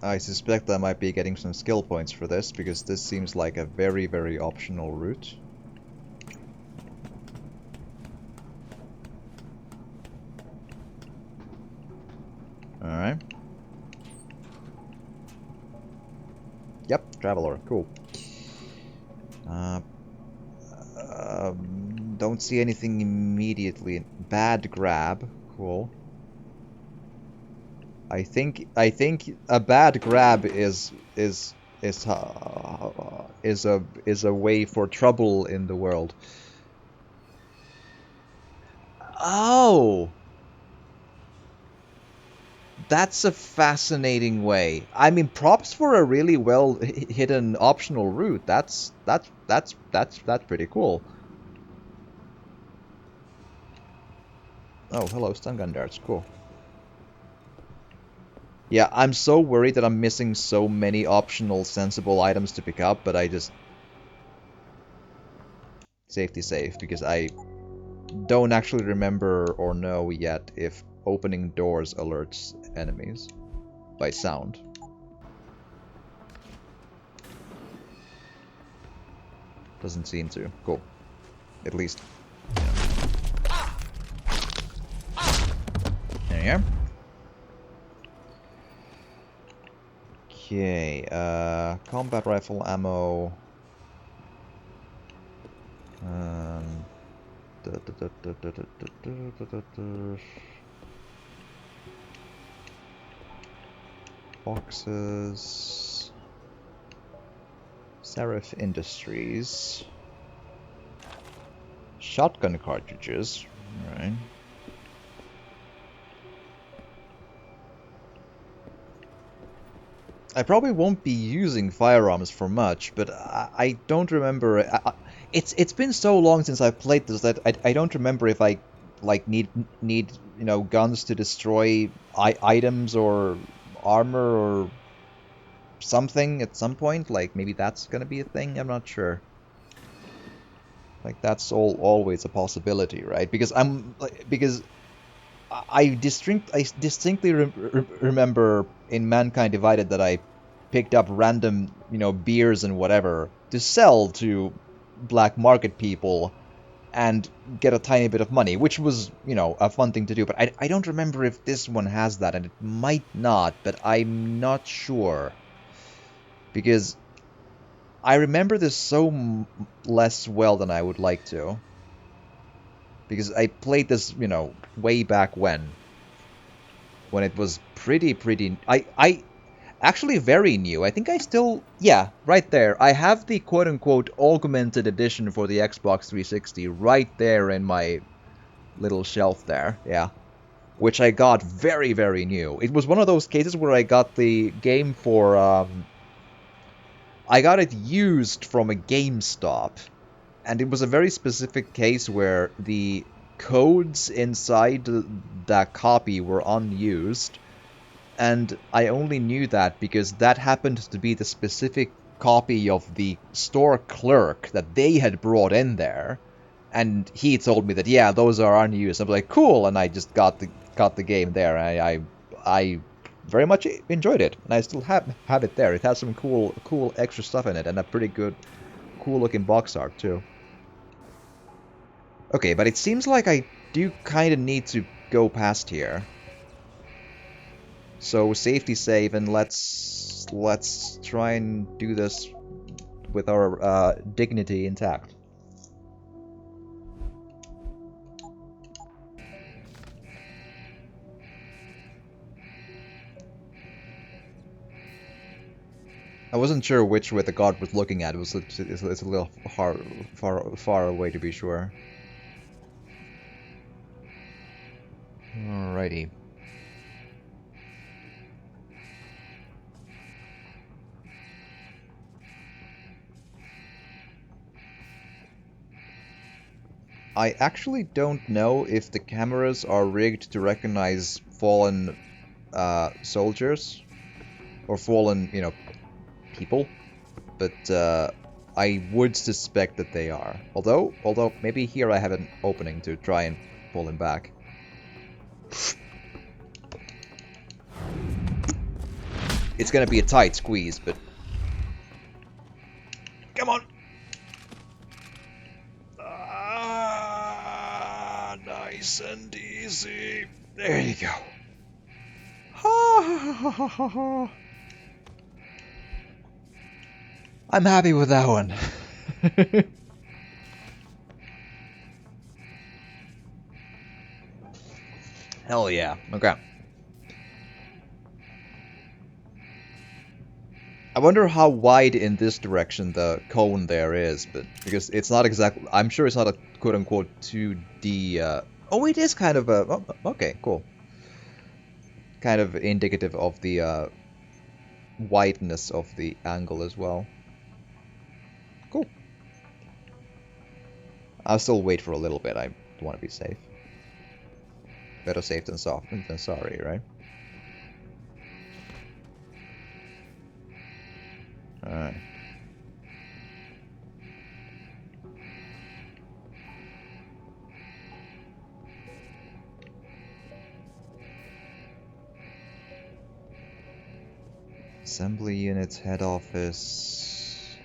I suspect I might be getting some skill points for this, because this seems like a very, very optional route. Alright. Yep, Traveler, cool. Don't see anything immediately. Bad grab, cool. I think a bad grab is a way for trouble in the world. Oh, that's a fascinating way. I mean, props for a really well hidden optional route. That's pretty cool. Oh, hello, stun gun darts. Cool. Yeah, I'm so worried that I'm missing so many optional sensible items to pick up, but I just... Safety safe, because I don't actually remember or know yet if opening doors alerts enemies by sound. Doesn't seem to. Cool. At least, you know. There you are. Okay, combat rifle ammo. Boxes. Seraph Industries. Shotgun cartridges. Alright. I probably won't be using firearms for much, but I don't remember. It's been so long since I've played this that I don't remember if I like need guns to destroy items or armor or something at some point. Like maybe that's gonna be a thing. I'm not sure. Like that's always a possibility, right? Because I distinctly remember in Mankind Divided that I picked up random, beers and whatever to sell to black market people and get a tiny bit of money, which was, a fun thing to do. But I don't remember if this one has that, and it might not, but I'm not sure. Because I remember this so less well than I would like to. Because I played this, way back when it was pretty I actually very new. I think I still, yeah, right there. I have the quote-unquote augmented edition for the Xbox 360 right there in my little shelf there, yeah. Which I got very new. It was one of those cases where I got the game for, I got it used from a GameStop. And it was a very specific case where the codes inside that copy were unused. And I only knew that because that happened to be the specific copy of the store clerk that they had brought in there. And he told me that, yeah, those are unused. I'm like, cool, and I just got the game there. I very much enjoyed it, and I still have it there. It has some cool extra stuff in it, and a pretty good, cool looking box art too. Okay, but it seems like I do kind of need to go past here. So safety save, and let's try and do this with our dignity intact. I wasn't sure which way the guard was looking at. It's a little far away to be sure. Alrighty. I actually don't know if the cameras are rigged to recognize fallen soldiers or fallen, people, but I would suspect that they are. Although maybe here I have an opening to try and pull him back. It's gonna be a tight squeeze, but come on. Nice and easy. There you go. I'm happy with that one. Hell yeah. Okay. I wonder how wide in this direction the cone there is, but because it's not exactly, I'm sure it's not a quote-unquote 2D, oh, it is kind of a, oh, okay, cool. Kind of indicative of the wideness of the angle as well. Cool. I'll still wait for a little bit, I want to be safe. Better safe than sorry, right? Alright. Assembly units, head office.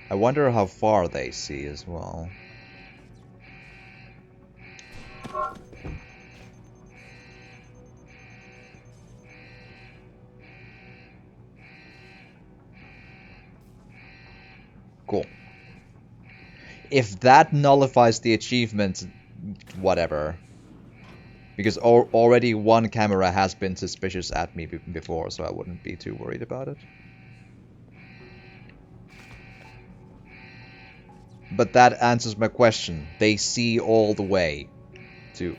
I wonder how far they see as well. Cool. If that nullifies the achievement, whatever. Because already one camera has been suspicious at me before, so I wouldn't be too worried about it. But that answers my question. They see all the way, too.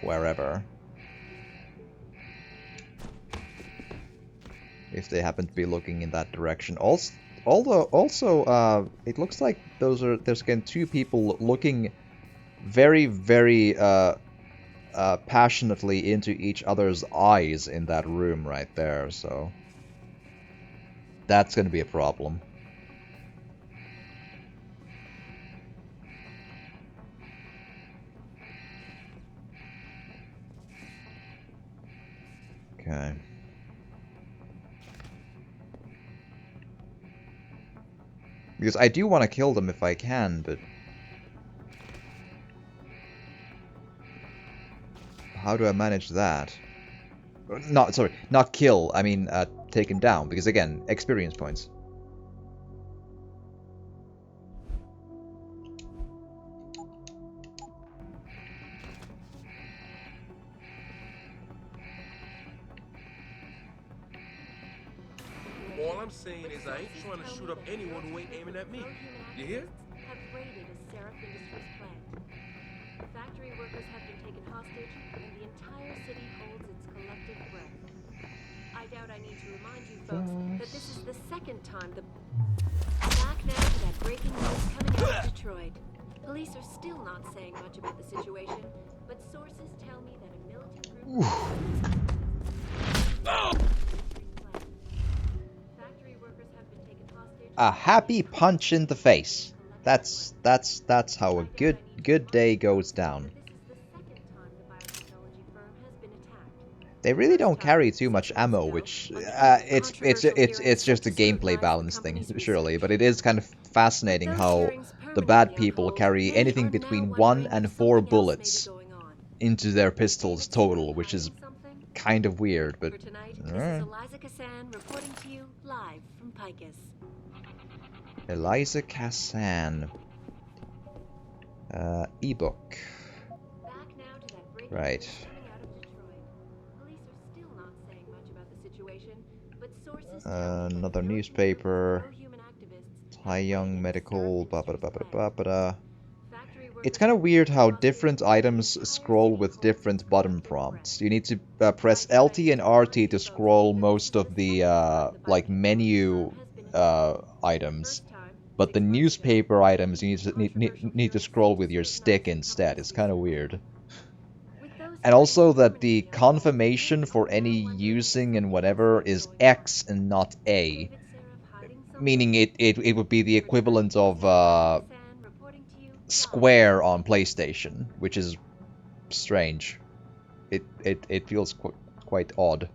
wherever. If they happen to be looking in that direction. Also, it looks like there's again two people looking very, very passionately into each other's eyes in that room right there, so that's gonna be a problem. Okay. Because I do want to kill them if I can, but how do I manage that? Not kill, I mean taken down, because again, experience points. All I'm saying is I ain't trying to shoot up anyone who ain't aiming at me. You hear? Have raided a Seraph Industries plant. Factory workers have been taken hostage, and the entire city holds its collective breath. I doubt I need to remind you folks that this is the second time the... Back now to that breaking news coming out of Detroit. Police are still not saying much about the situation, but sources tell me that a militant group... Factory workers have been taken hostage... A happy punch in the face. That's how a good day goes down. They really don't carry too much ammo, which it's just a gameplay balance thing, surely. But it is kind of fascinating how the bad people carry anything between 1 and 4 bullets into their pistols total, which is kind of weird. But Eliza Cassan reporting to you live from Picus. Eliza Cassan. Ebook. Right. Another newspaper. Tai Young Medical. It's kind of weird how different items scroll with different button prompts. You need to press LT and RT to scroll most of the like menu items. But the newspaper items you need to scroll with your stick instead. It's kind of weird. And also that the confirmation for any using and whatever is X and not A. Meaning it would be the equivalent of Square on PlayStation, which is strange. It feels quite odd.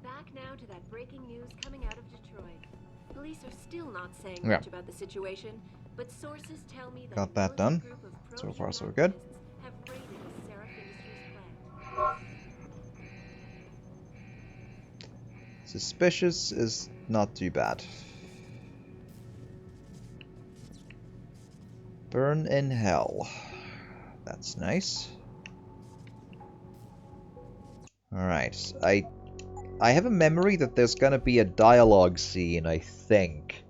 Back now to that breaking news coming out of Detroit. Police are still not saying much about the situation, but sources tell me that got that done. So far, so good. Have raided a Seraph Industries plant. Suspicious is not too bad. Burn in hell. That's nice. Alright, I have a memory that there's gonna be a dialogue scene, I think,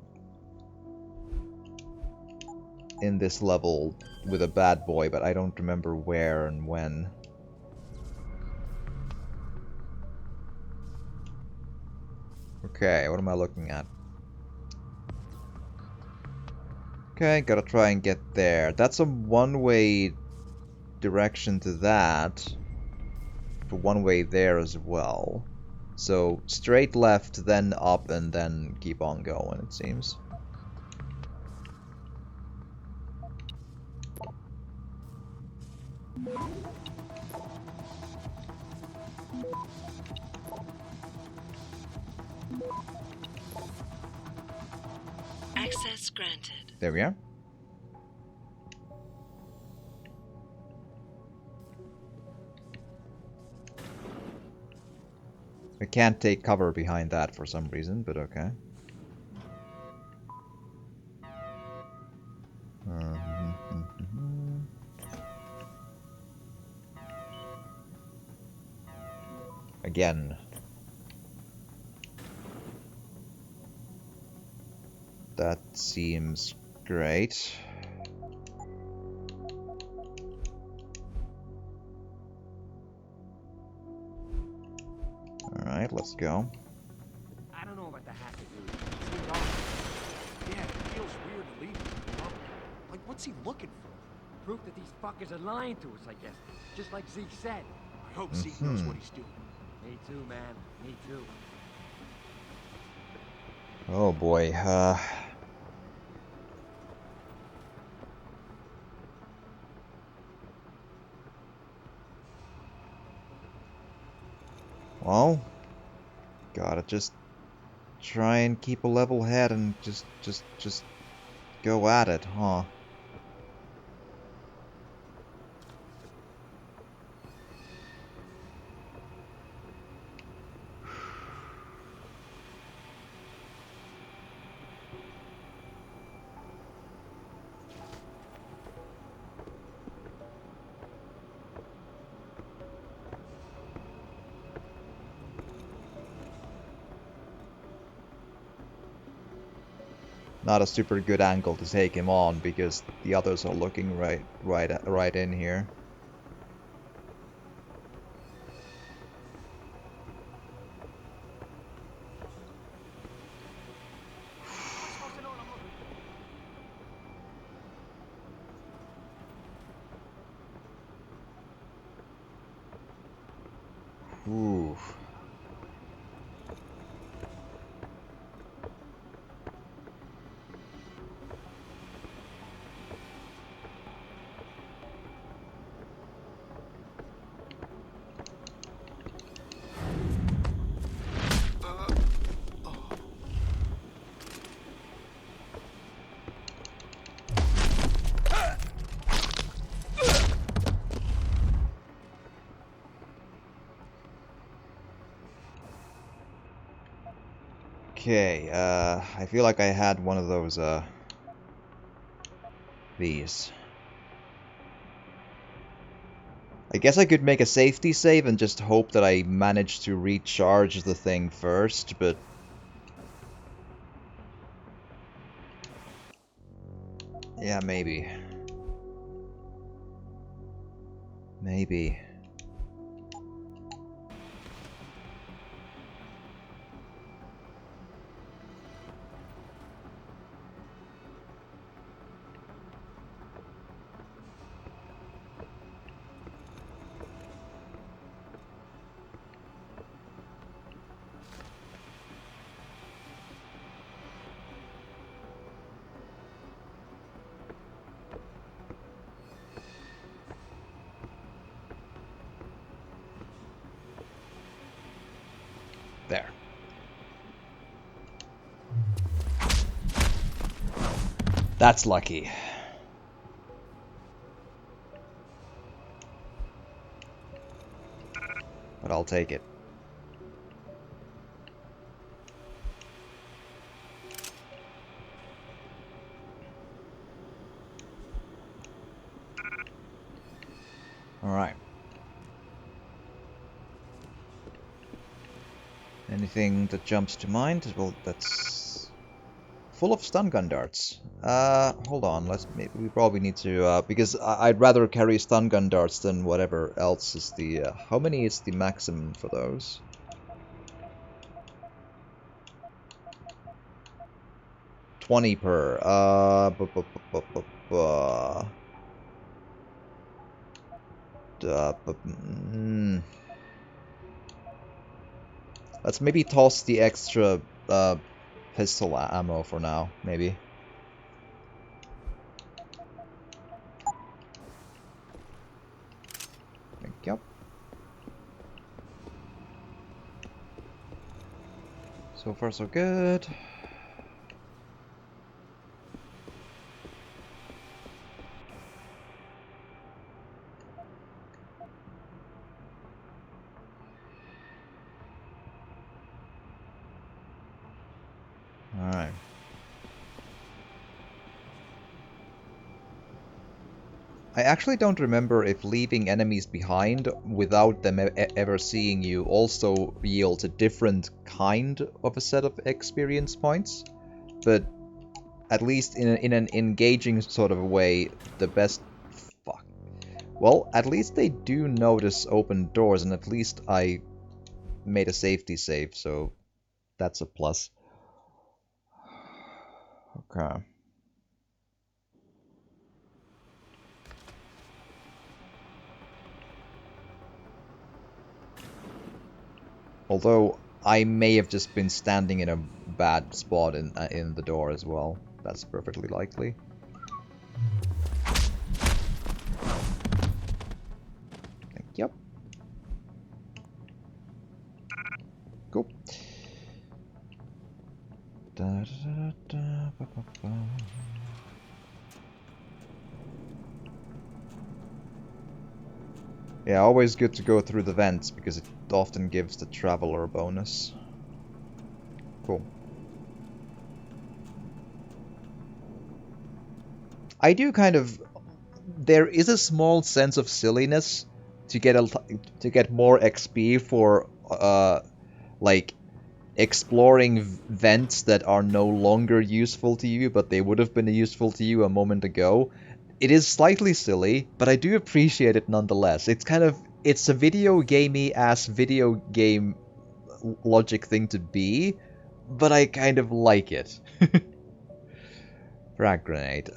in this level with a bad boy, but I don't remember where and when. Okay, what am I looking at? Okay, gotta try and get there. That's a one-way direction to that. But one way there as well. So, straight left, then up, and then keep on going, it seems. Access granted. There we are. I can't take cover behind that for some reason, but okay. Again. That seems great. let's go. I don't know about the hacker, dude. It seems off. Yeah, it feels weird to leave him alone. Like, what's he looking for? Proof that these fuckers are lying to us, I guess. Just like Zeke said. I hope Zeke knows what he's doing. Me too, man. Me too. Oh boy, well, gotta just try and keep a level head and just go at it, huh? Not a super good angle to take him on because the others are looking right in here. Ooh. Okay, I feel like I had one of those, these. I guess I could make a safety save and just hope that I manage to recharge the thing first, but... yeah, maybe. Maybe. There. That's lucky. But I'll take it. Alright. Anything that jumps to mind? Well, that's full of stun gun darts. Hold on. We probably need to because I'd rather carry stun gun darts than whatever else is the. How many is the maximum for those? $20 per. Let's maybe toss the extra pistol ammo for now, maybe. Thank you. So far, so good. Alright. I actually don't remember if leaving enemies behind without them ever seeing you also yields a different kind of a set of experience points, but at least in an engaging sort of a way, the best... Fuck. Well, at least they do notice open doors, and at least I made a safety save, so that's a plus. Okay. Although I may have just been standing in a bad spot in the door as well. That's perfectly likely. Yep. Cool. Da, da, da, ba, ba, ba. Yeah, always good to go through the vents because it often gives the traveler bonus. Cool. I do kind of... There is a small sense of silliness to get more XP for like exploring vents that are no longer useful to you, but they would have been useful to you a moment ago. It is slightly silly, but I do appreciate it nonetheless. It's a video gamey ass video game logic thing to be, but I kind of like it. Frag grenade.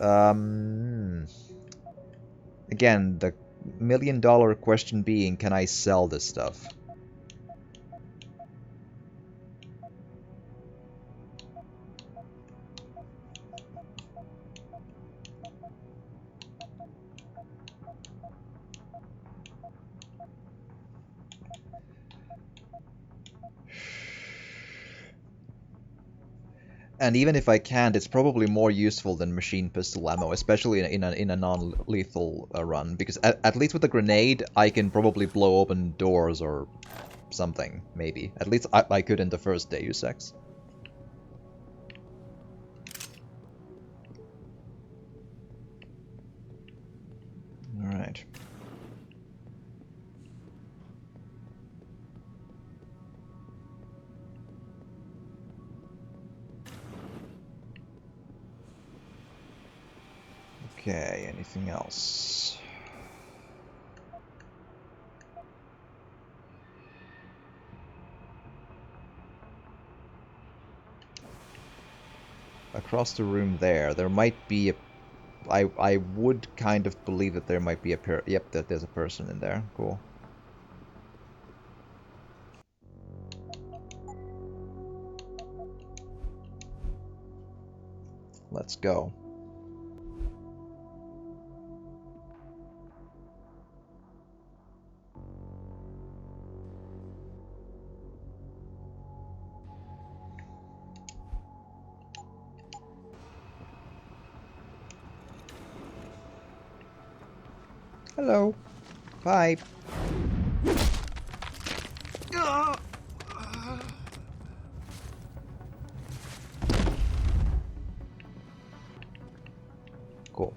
Again, the $1,000,000 question being, can I sell this stuff? And even if I can't, it's probably more useful than machine pistol ammo, especially in a non-lethal run, because at least with a grenade, I can probably blow open doors or something, maybe. At least I could in the first Deus Ex. Alright. Okay, anything else? Across the room there might be a... I would kind of believe that there might be a yep, that there's a person in there. Cool. Let's go. Hello. Bye. Cool.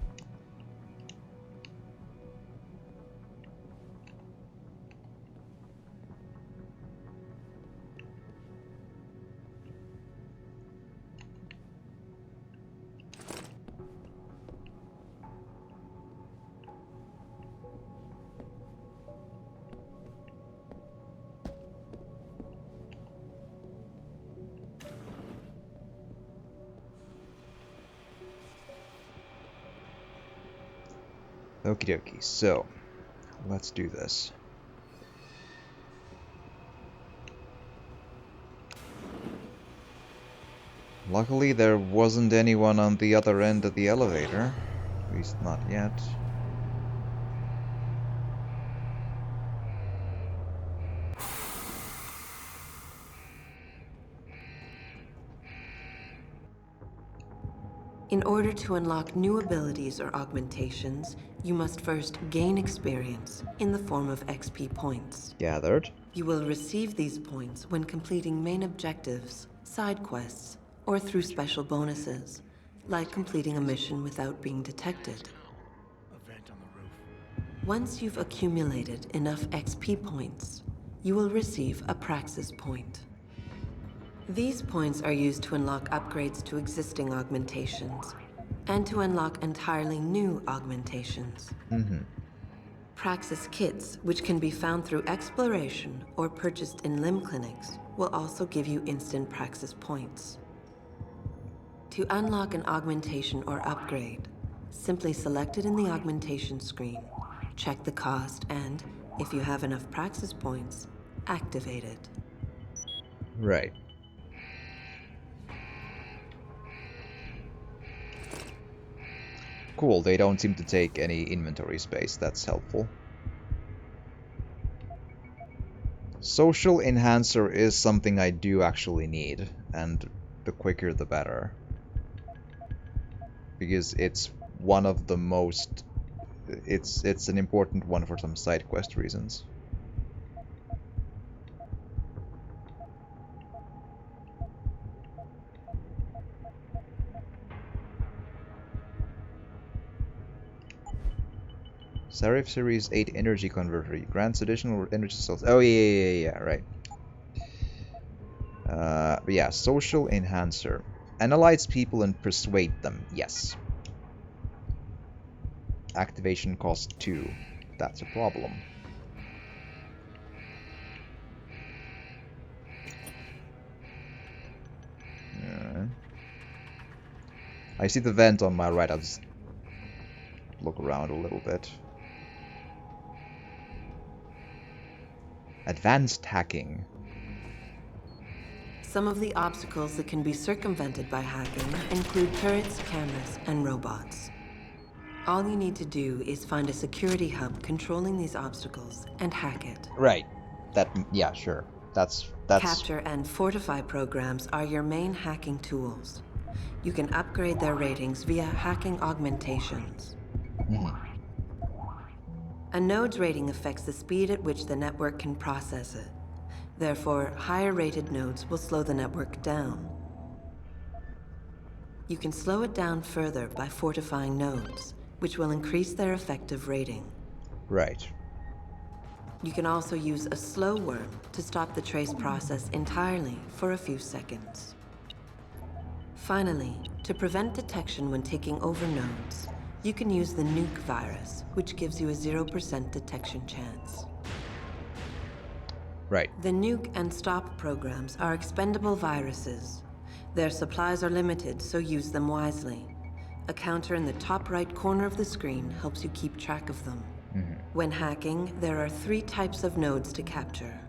Okie dokie, so let's do this. Luckily there wasn't anyone on the other end of the elevator. At least not yet. In order to unlock new abilities or augmentations, you must first gain experience in the form of XP points. Gathered. You will receive these points when completing main objectives, side quests, or through special bonuses, like completing a mission without being detected. A vent on the roof. Once you've accumulated enough XP points, you will receive a Praxis point. These points are used to unlock upgrades to existing augmentations, and to unlock entirely new augmentations. Praxis kits, which can be found through exploration or purchased in limb clinics, will also give you instant Praxis points. To unlock an augmentation or upgrade, simply select it in the augmentation screen, check the cost, and, if you have enough Praxis points, activate it. Right. Cool, they don't seem to take any inventory space, that's helpful. Social enhancer is something I do actually need, and the quicker the better. Because it's one of the most... It's an important one for some side quest reasons. Serif Series 8 Energy Converter grants additional energy cells. Oh, yeah, right. But yeah, Social Enhancer. Analyze people and persuade them. Yes. Activation cost 2. That's a problem. I see the vent on my right. I'll just look around a little bit. Advanced hacking. Some of the obstacles that can be circumvented by hacking include turrets, cameras, and robots. All you need to do is find a security hub controlling these obstacles and hack it. Right. Yeah, sure. That's... Capture and fortify programs are your main hacking tools. You can upgrade their ratings via hacking augmentations. A node's rating affects the speed at which the network can process it. Therefore, higher rated nodes will slow the network down. You can slow it down further by fortifying nodes, which will increase their effective rating. Right. You can also use a slow worm to stop the trace process entirely for a few seconds. Finally, to prevent detection when taking over nodes, you can use the nuke virus, which gives you a 0% detection chance. Right. The nuke and stop programs are expendable viruses. Their supplies are limited, so use them wisely. A counter in the top right corner of the screen helps you keep track of them. When hacking, there are 3 types of nodes to capture.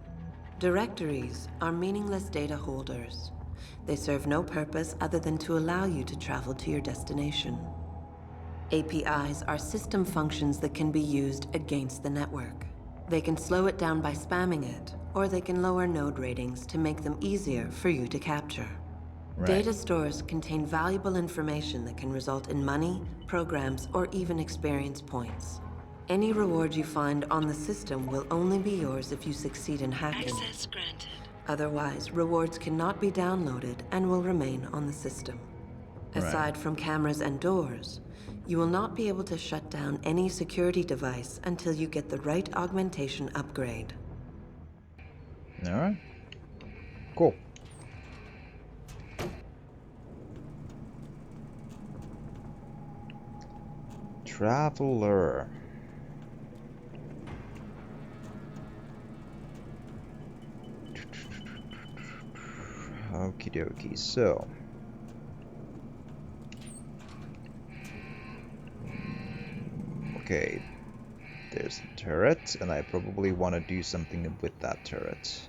Directories are meaningless data holders. They serve no purpose other than to allow you to travel to your destination. APIs are system functions that can be used against the network. They can slow it down by spamming it, or they can lower node ratings to make them easier for you to capture. Right. Data stores contain valuable information that can result in money, programs, or even experience points. Any reward you find on the system will only be yours if you succeed in hacking. Access granted. Otherwise, rewards cannot be downloaded and will remain on the system. Aside from cameras and doors, you will not be able to shut down any security device until you get the right augmentation upgrade. Alright. Cool. Traveler. Okie dokie, so. Okay. There's a turret, and I probably want to do something with that turret.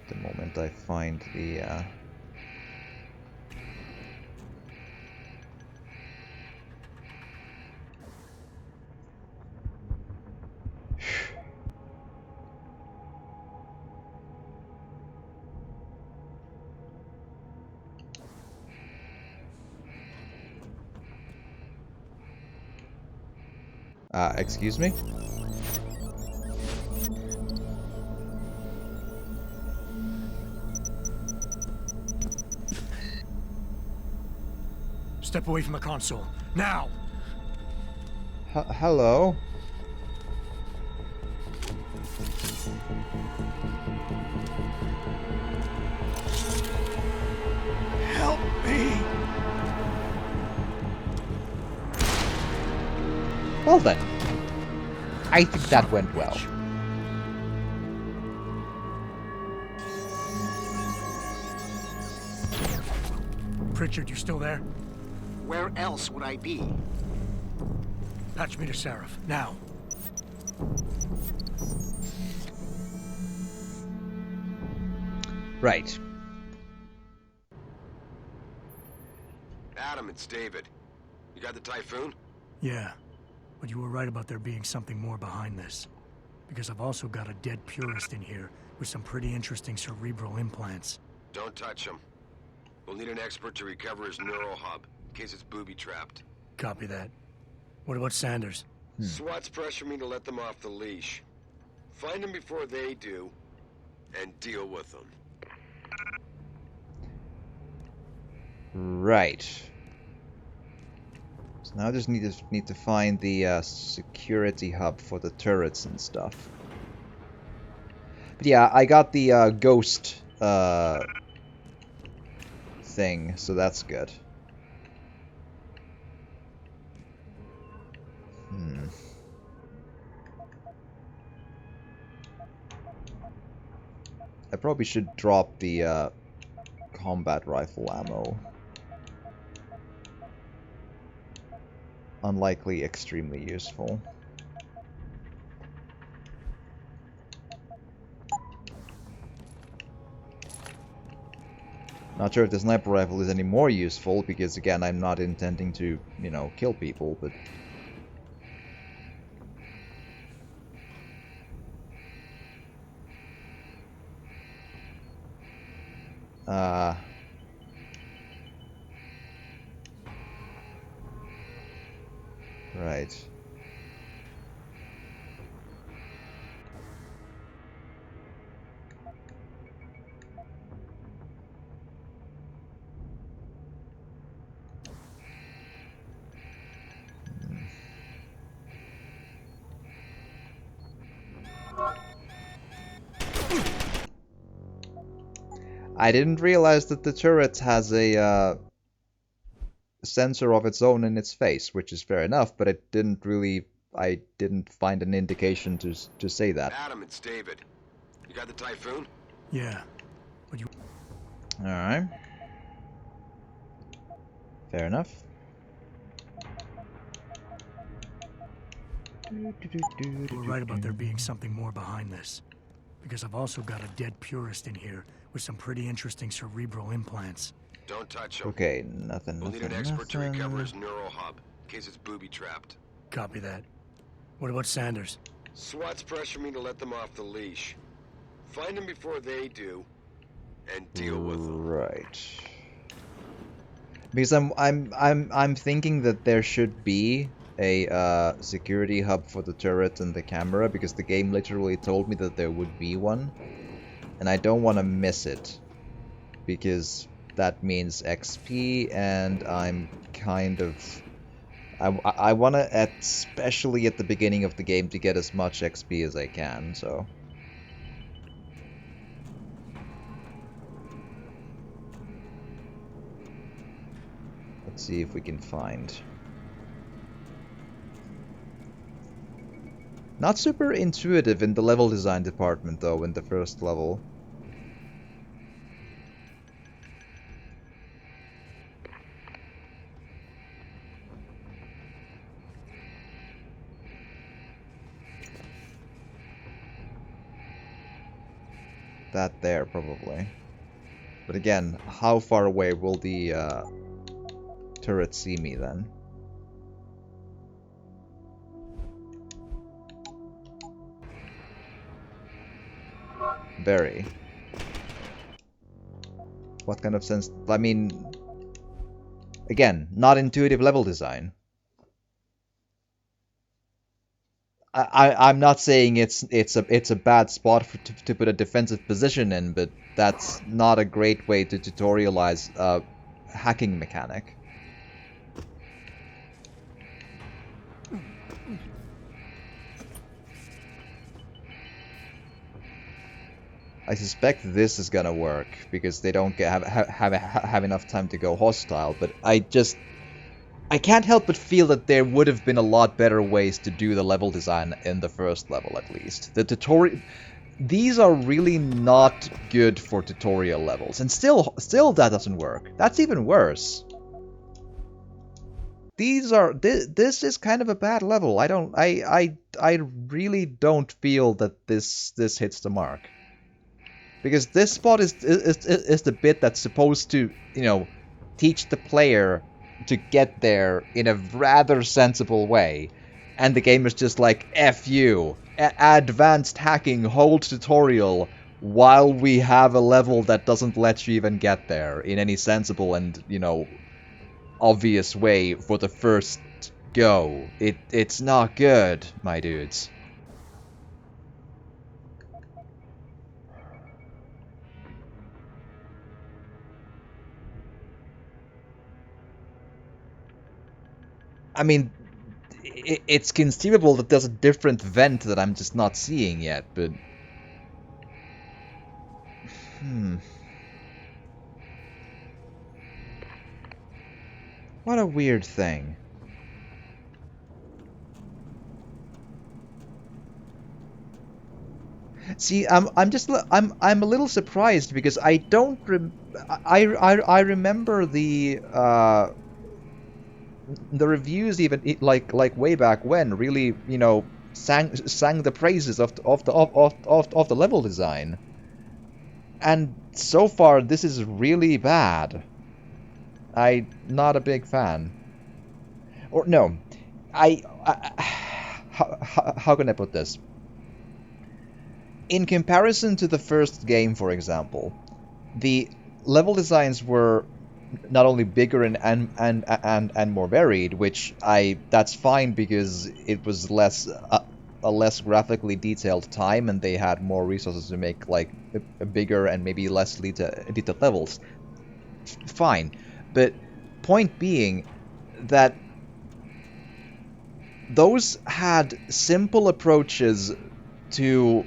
The moment I find the... excuse me? Step away from the console. Now! Hello? Help me! Well then. I think that went well. Pritchard, you still there? Where else would I be? Patch me to Seraph, now. Right. Adam, it's David. You got the Typhoon? Yeah, but you were right about there being something more behind this. Because I've also got a dead purist in here with some pretty interesting cerebral implants. Don't touch him. We'll need an expert to recover his neural hub, in case it's booby-trapped. Copy that. What about Sanders? SWAT's pressure me to let them off the leash. Find them before they do, and deal with them. Right. So now I just need to find the security hub for the turrets and stuff. But yeah, I got the ghost thing, so that's good. I probably should drop the combat rifle ammo. Unlikely, extremely useful. Not sure if the sniper rifle is any more useful, because again, I'm not intending to, you know, kill people, but... Right. I didn't realize that the turret has a sensor of its own in its face, which is fair enough, but I didn't find an indication to say that. Adam, it's David. You got the Typhoon? Yeah, but you... Alright. Fair enough. You were right about there being something more behind this. Because I've also got a dead purist in here with some pretty interesting cerebral implants. Don't touch him. Okay, nothing. We'll need an expert to recover his neural hub, in case it's booby-trapped. Copy that. What about Sanders? SWAT's pressure me to let them off the leash. Find them before they do, and deal with them. Right. Because I'm thinking that there should be a security hub for the turret and the camera, because the game literally told me that there would be one, and I don't want to miss it, because that means XP, and I'm kind of... I want to, especially at the beginning of the game, to get as much XP as I can, so... Let's see if we can find... Not super intuitive in the level design department, though, in the first level. That there, probably. But again, how far away will the turret see me then? Very. What kind of sense? I mean, again, not intuitive level design. I'm not saying it's a bad spot to put a defensive position in, but that's not a great way to tutorialize a hacking mechanic. I suspect this is gonna work because they don't have enough time to go hostile, but I can't help but feel that there would have been a lot better ways to do the level design in the first level, at least. The tutorial... These are really not good for tutorial levels, and still that doesn't work. That's even worse. This is kind of a bad level. I really don't feel that this hits the mark. Because this spot is the bit that's supposed to, you know, teach the player to get there in a rather sensible way. And the game is just like, F you, advanced hacking hold tutorial, while we have a level that doesn't let you even get there in any sensible and, you know, obvious way for the first go. It's not good, my dudes. I mean, it's conceivable that there's a different vent that I'm just not seeing yet, but... What a weird thing. See, I'm a little surprised because I don't I remember the reviews even like way back when really, you know, sang the praises of the level design. And so far this is really bad. I'm not a big fan. Or no, how can I put this? In comparison to the first game, for example, the level designs were not only bigger and more varied, which that's fine because it was a less graphically detailed time and they had more resources to make like a bigger and maybe less detailed levels. Fine, but point being that those had simple approaches to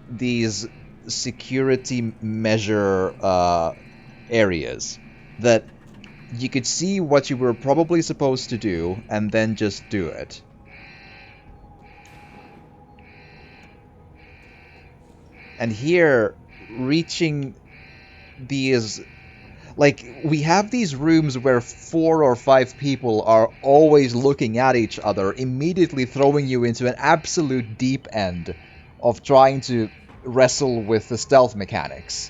these security measure areas that you could see what you were probably supposed to do and then just do it. And here, reaching these... Like, we have these rooms where 4 or 5 people are always looking at each other, immediately throwing you into an absolute deep end of trying to wrestle with the stealth mechanics.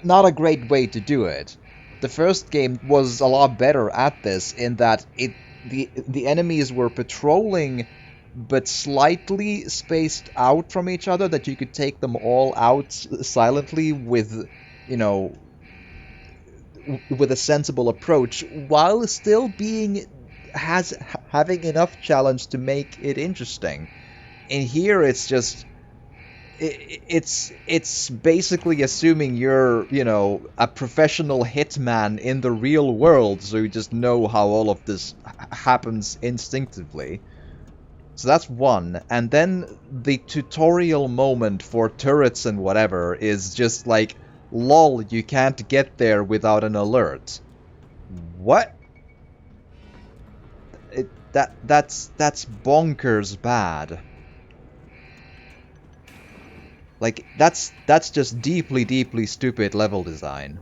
Not a great way to do it. The first game was a lot better at this in that the enemies were patrolling but slightly spaced out from each other, that you could take them all out silently with, you know, with a sensible approach, while still having enough challenge to make it interesting. And here it's just... It's basically assuming you're, you know, a professional hitman in the real world, so you just know how all of this happens instinctively. So that's one. And then the tutorial moment for turrets and whatever is just like, lol, you can't get there without an alert. What? That's bonkers bad. Like, that's just deeply, deeply stupid level design.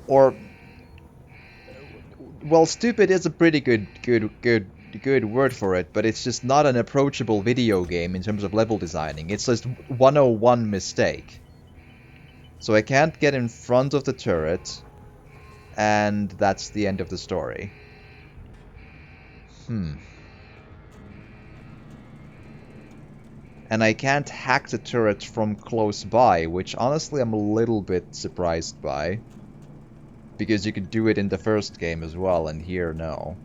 Or... Well, stupid is a pretty good word for it, but it's just not an approachable video game in terms of level designing. It's just 101 mistake. So I can't get in front of the turret, and that's the end of the story. And I can't hack the turret from close by, which honestly I'm a little bit surprised by. Because you could do it in the first game as well, and here no.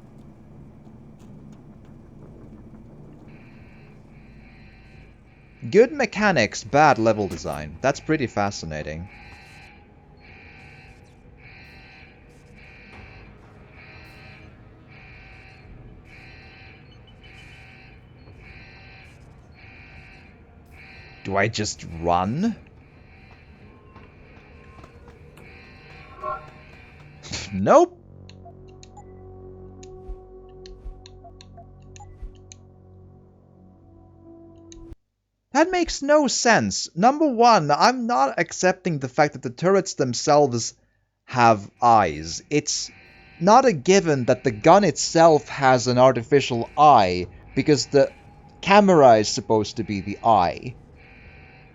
Good mechanics, bad level design. That's pretty fascinating. Do I just run? Nope. That makes no sense. Number one, I'm not accepting the fact that the turrets themselves have eyes. It's not a given that the gun itself has an artificial eye, because the camera is supposed to be the eye.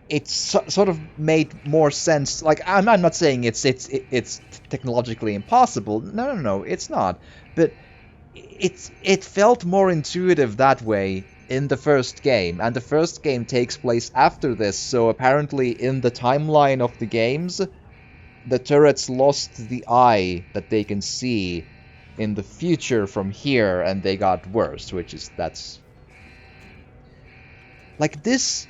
It's sort of made more sense. Like, I'm not saying it's technologically impossible. No, it's not. But it felt more intuitive that way in the first game, and the first game takes place after this, so apparently in the timeline of the games, the turrets lost the eye that they can see in the future from here, and they got worse, that's... Like this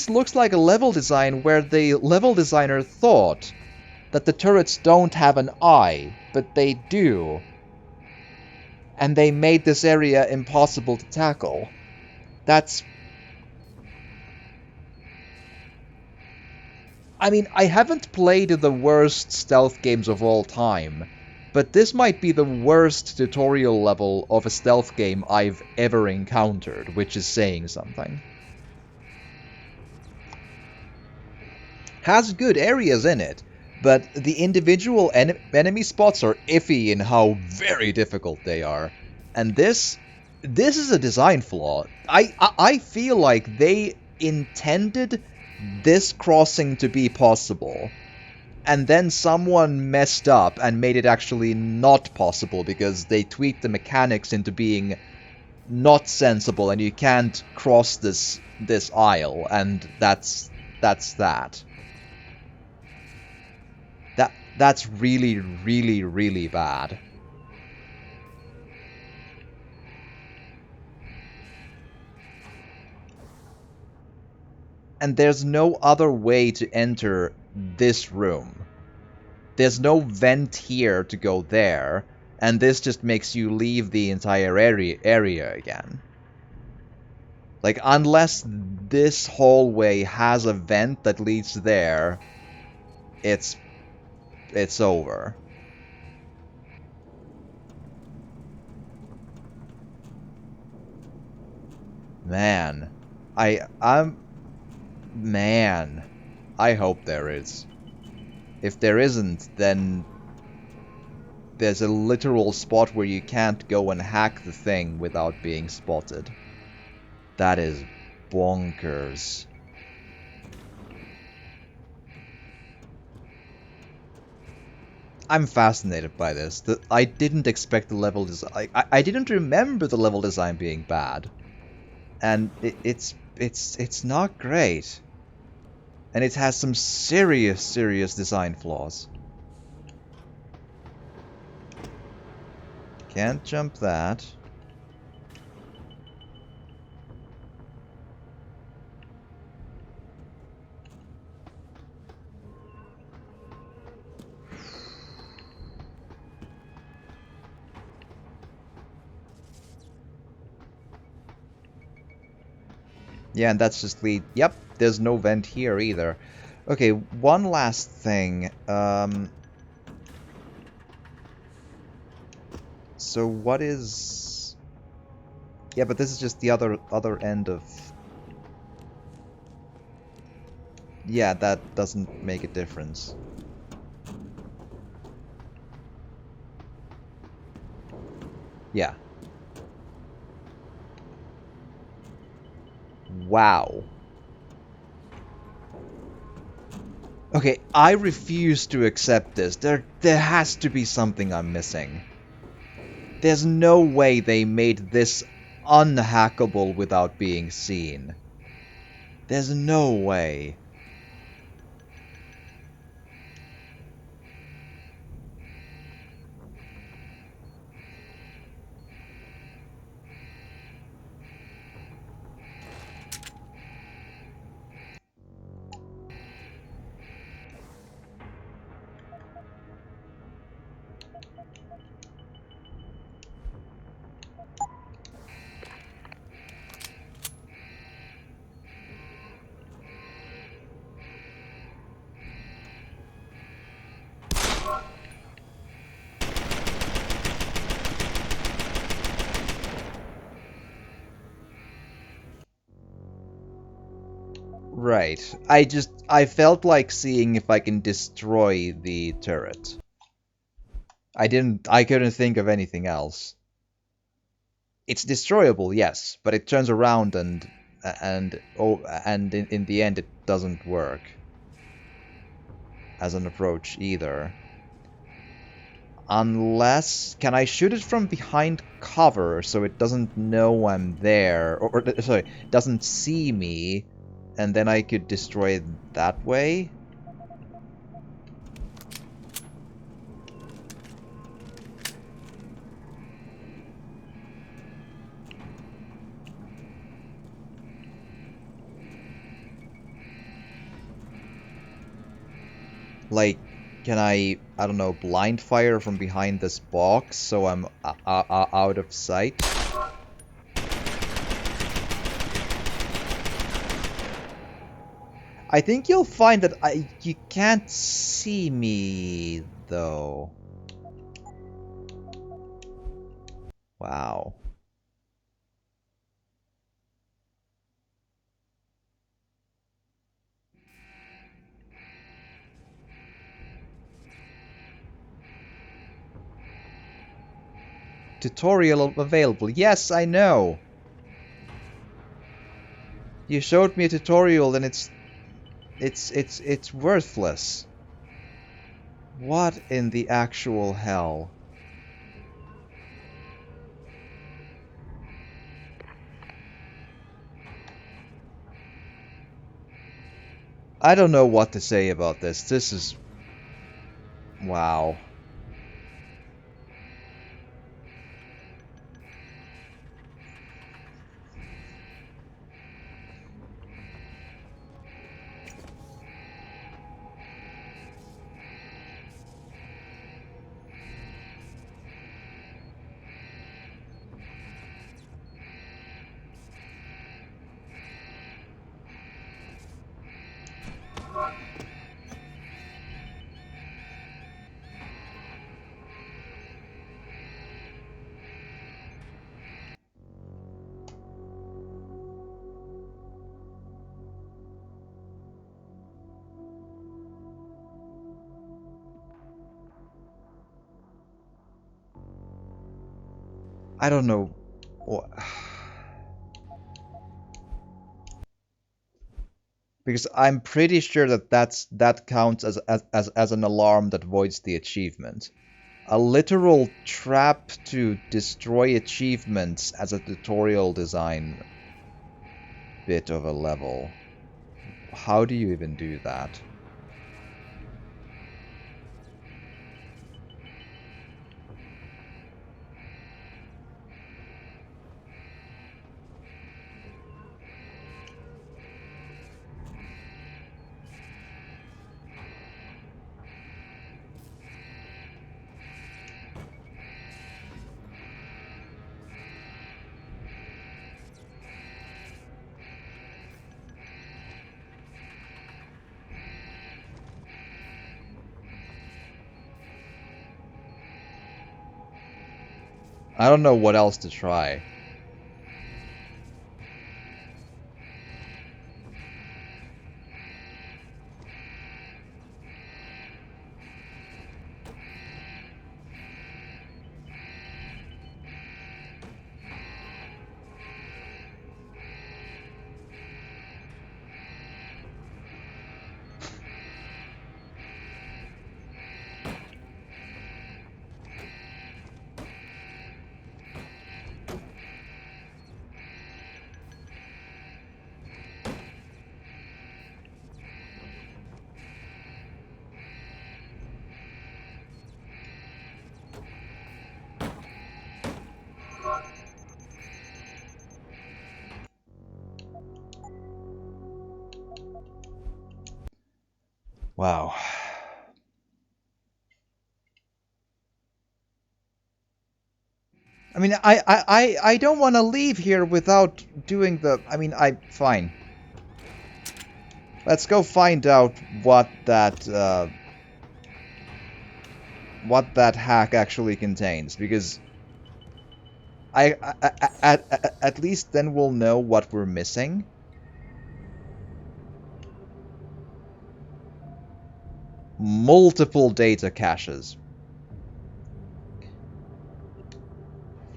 looks like a level design where the level designer thought that the turrets don't have an eye, but they do. And they made this area impossible to tackle. That's... I mean, I haven't played the worst stealth games of all time, but this might be the worst tutorial level of a stealth game I've ever encountered, which is saying something. Has good areas in it, but the individual enemy spots are iffy in how very difficult they are. And this is a design flaw. I feel like they intended this crossing to be possible, and then someone messed up and made it actually not possible because they tweaked the mechanics into being not sensible, and you can't cross this aisle, and that's that. That's really, really, really bad. And there's no other way to enter this room. There's no vent here to go there, and this just makes you leave the entire area again. Like, unless this hallway has a vent that leads there, it's over. Man, man, I hope there is. If there isn't, then there's a literal spot where you can't go and hack the thing without being spotted. That is bonkers. I'm fascinated by this. I didn't expect the level design. I didn't remember the level design being bad, and it's not great. And it has some serious design flaws. Can't jump that. Yeah, and that's just lead. Yep, there's no vent here either. Okay, one last thing. So what is... Yeah, but this is just the other end of... Yeah, that doesn't make a difference. Yeah. Wow. Okay, I refuse to accept this. There has to be something I'm missing. There's no way they made this unhackable without being seen. There's no way. Right. I felt like seeing if I can destroy the turret. I couldn't think of anything else. It's destroyable, yes, but it turns around and in the end it doesn't work as an approach either. Unless, can I shoot it from behind cover so it doesn't know I'm there, or sorry, doesn't see me, and then I could destroy it that way? Like, can I don't know, blind fire from behind this box so I'm out of sight? I think you'll find that you can't see me, though. Wow. Tutorial available. Yes, I know. You showed me a tutorial and it's worthless. What in the actual hell? I don't know what to say about this. This is... wow. I don't know. Because I'm pretty sure that that counts as an alarm that voids the achievement. A literal trap to destroy achievements as a tutorial design bit of a level. How do you even do that? I don't know what else to try. Wow. I mean, I don't want to leave here without doing the... I mean, fine. Let's go find out what that hack actually contains, because at least then we'll know what we're missing. multiple data caches.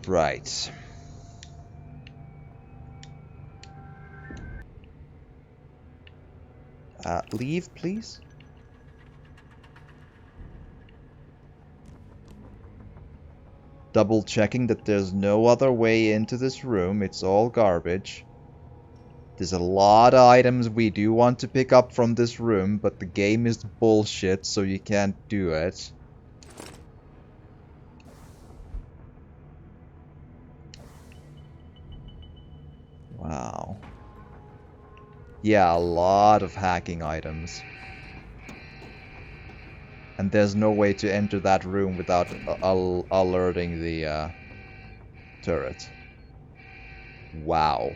Right. Leave, please. Double checking that there's no other way into this room. It's all garbage. There's a lot of items we do want to pick up from this room, but the game is bullshit, so you can't do it. Wow. Yeah, a lot of hacking items. And there's no way to enter that room without alerting the turret. Wow.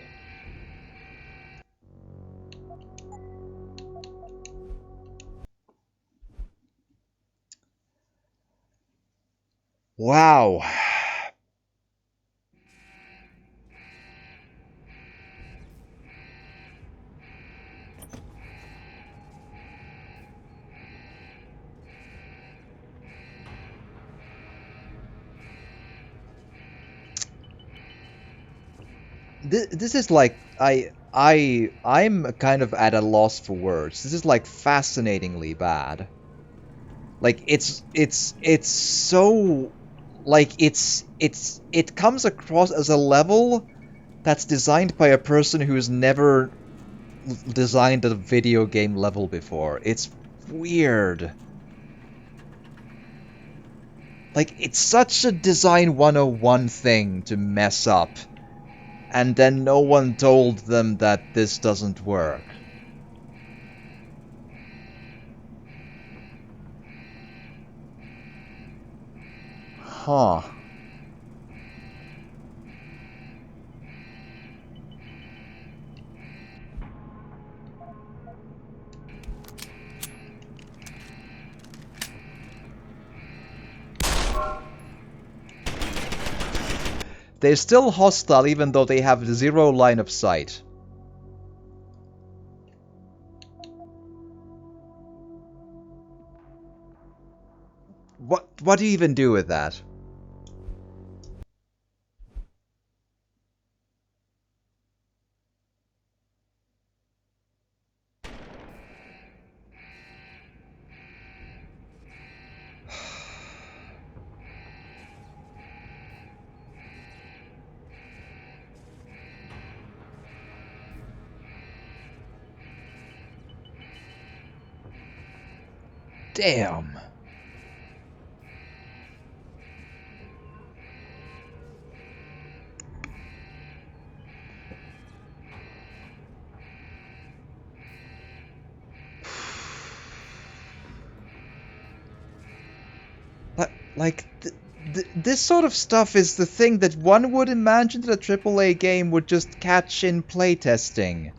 Wow. This is like I'm kind of at a loss for words. This is like fascinatingly bad. Like it's so like it comes across as a level that's designed by a person who's never designed a video game level before. It's weird. Like, it's such a Design 101 thing to mess up. And then no one told them that this doesn't work. Huh. They're still hostile even though they have zero line of sight. What do you even do with that? Damn. Like, this sort of stuff is the thing that one would imagine that a AAA game would just catch in playtesting.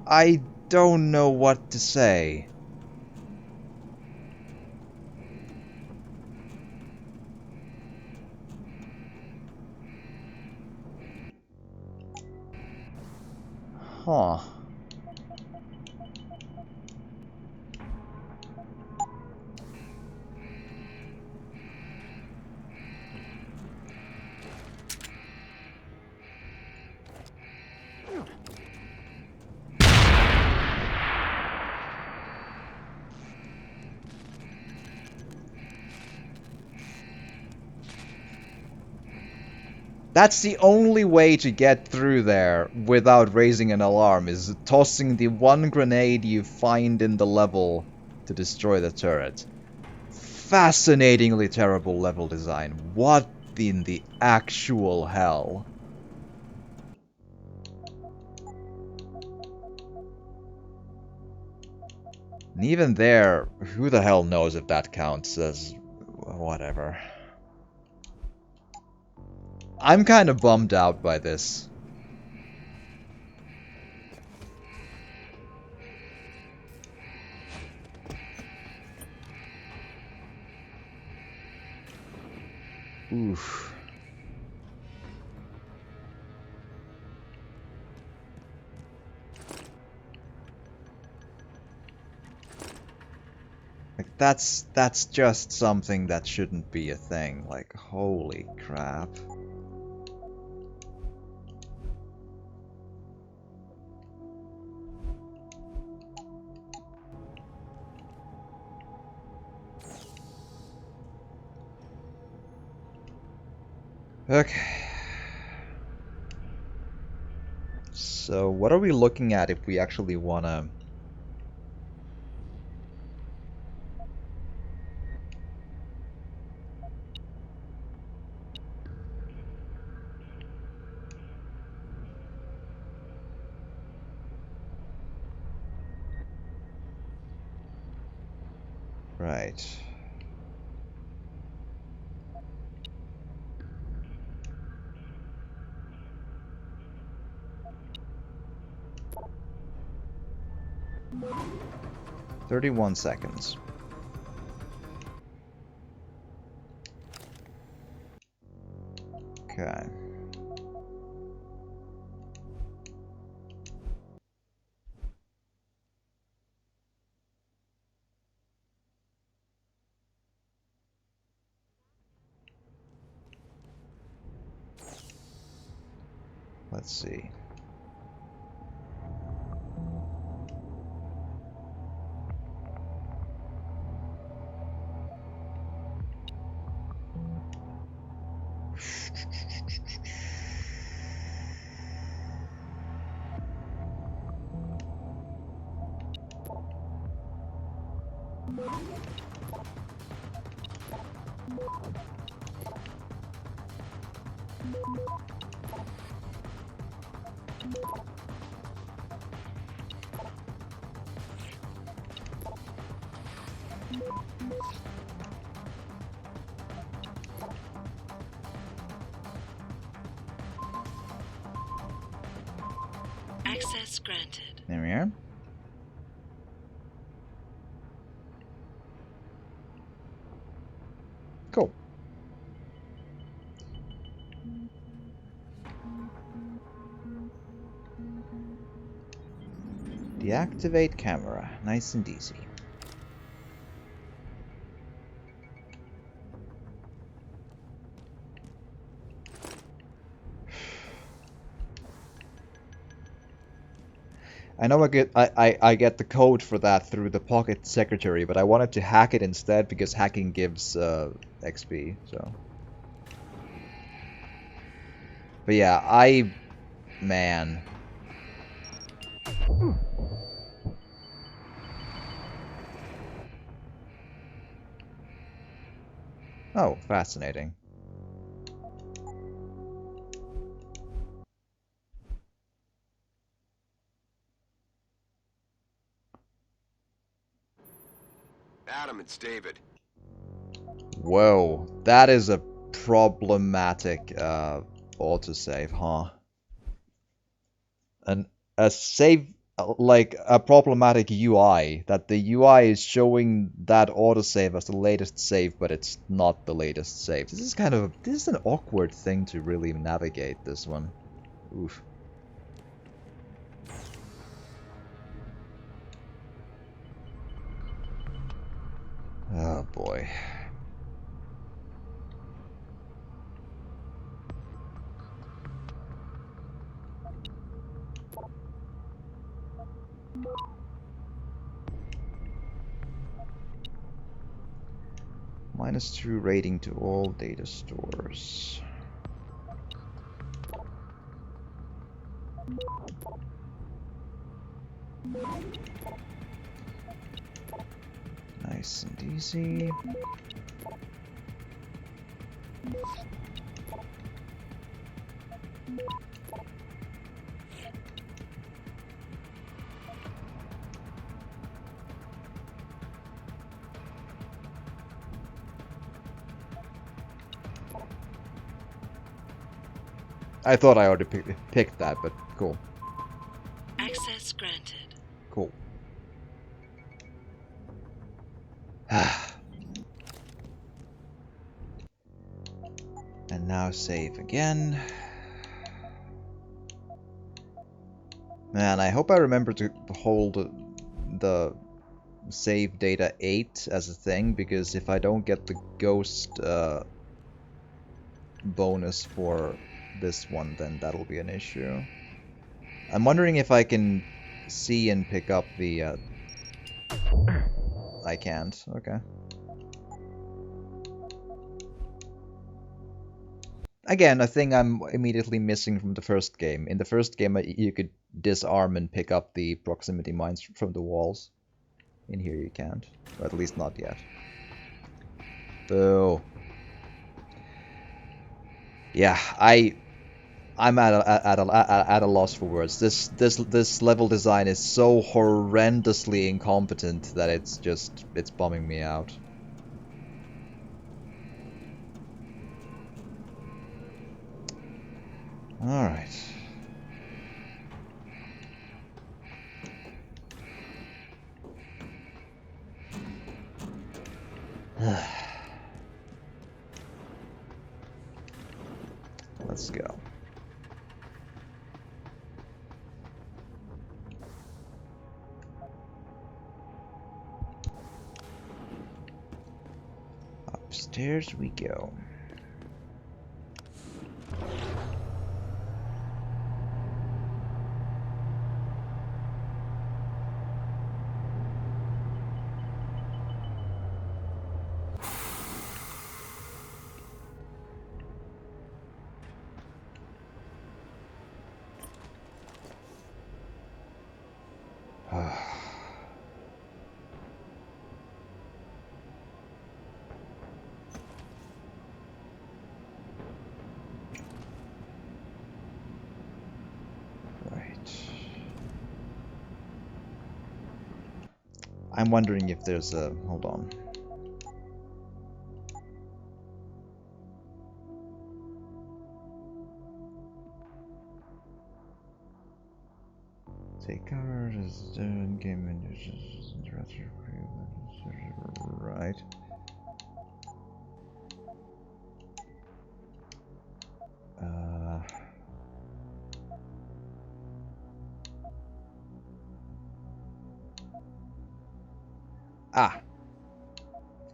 I don't know what to say. Huh. That's the only way to get through there without raising an alarm, is tossing the one grenade you find in the level to destroy the turret. Fascinatingly terrible level design. What in the actual hell? And even there, who the hell knows if that counts as whatever. I'm kind of bummed out by this. Oof. that's just something that shouldn't be a thing. Like, holy crap. Okay. So what are we looking at if we actually wanna... Right. $31. Okay. Let's see. Access granted. There we are. Cool. Deactivate camera. Nice and easy. I know I get the code for that through the Pocket Secretary, but I wanted to hack it instead because hacking gives XP, so. But yeah, man. Oh, fascinating. Adam, it's David. Whoa, that is a problematic autosave, huh? And a save, like a problematic UI, that the UI is showing that autosave as the latest save, but it's not the latest save. This is an awkward thing to really navigate, this one. Oof. Oh boy. -2 rating to all data stores. Nice and easy. I thought I already picked that, but cool. Access granted. Cool. And now save again. Man, I hope I remember to hold the save data 8 as a thing, because if I don't get the ghost bonus for this one, then that'll be an issue. I'm wondering if I can see and pick up the... I can't. Okay. Again, a thing I'm immediately missing from the first game. In the first game, you could disarm and pick up the proximity mines from the walls. In here you can't. Or at least not yet. Boo. Yeah, I'm at a loss for words. This level design is so horrendously incompetent that it's bumming me out. All right. Let's go. Upstairs we go. I'm wondering if there's a... Hold on. Take cover as the game right.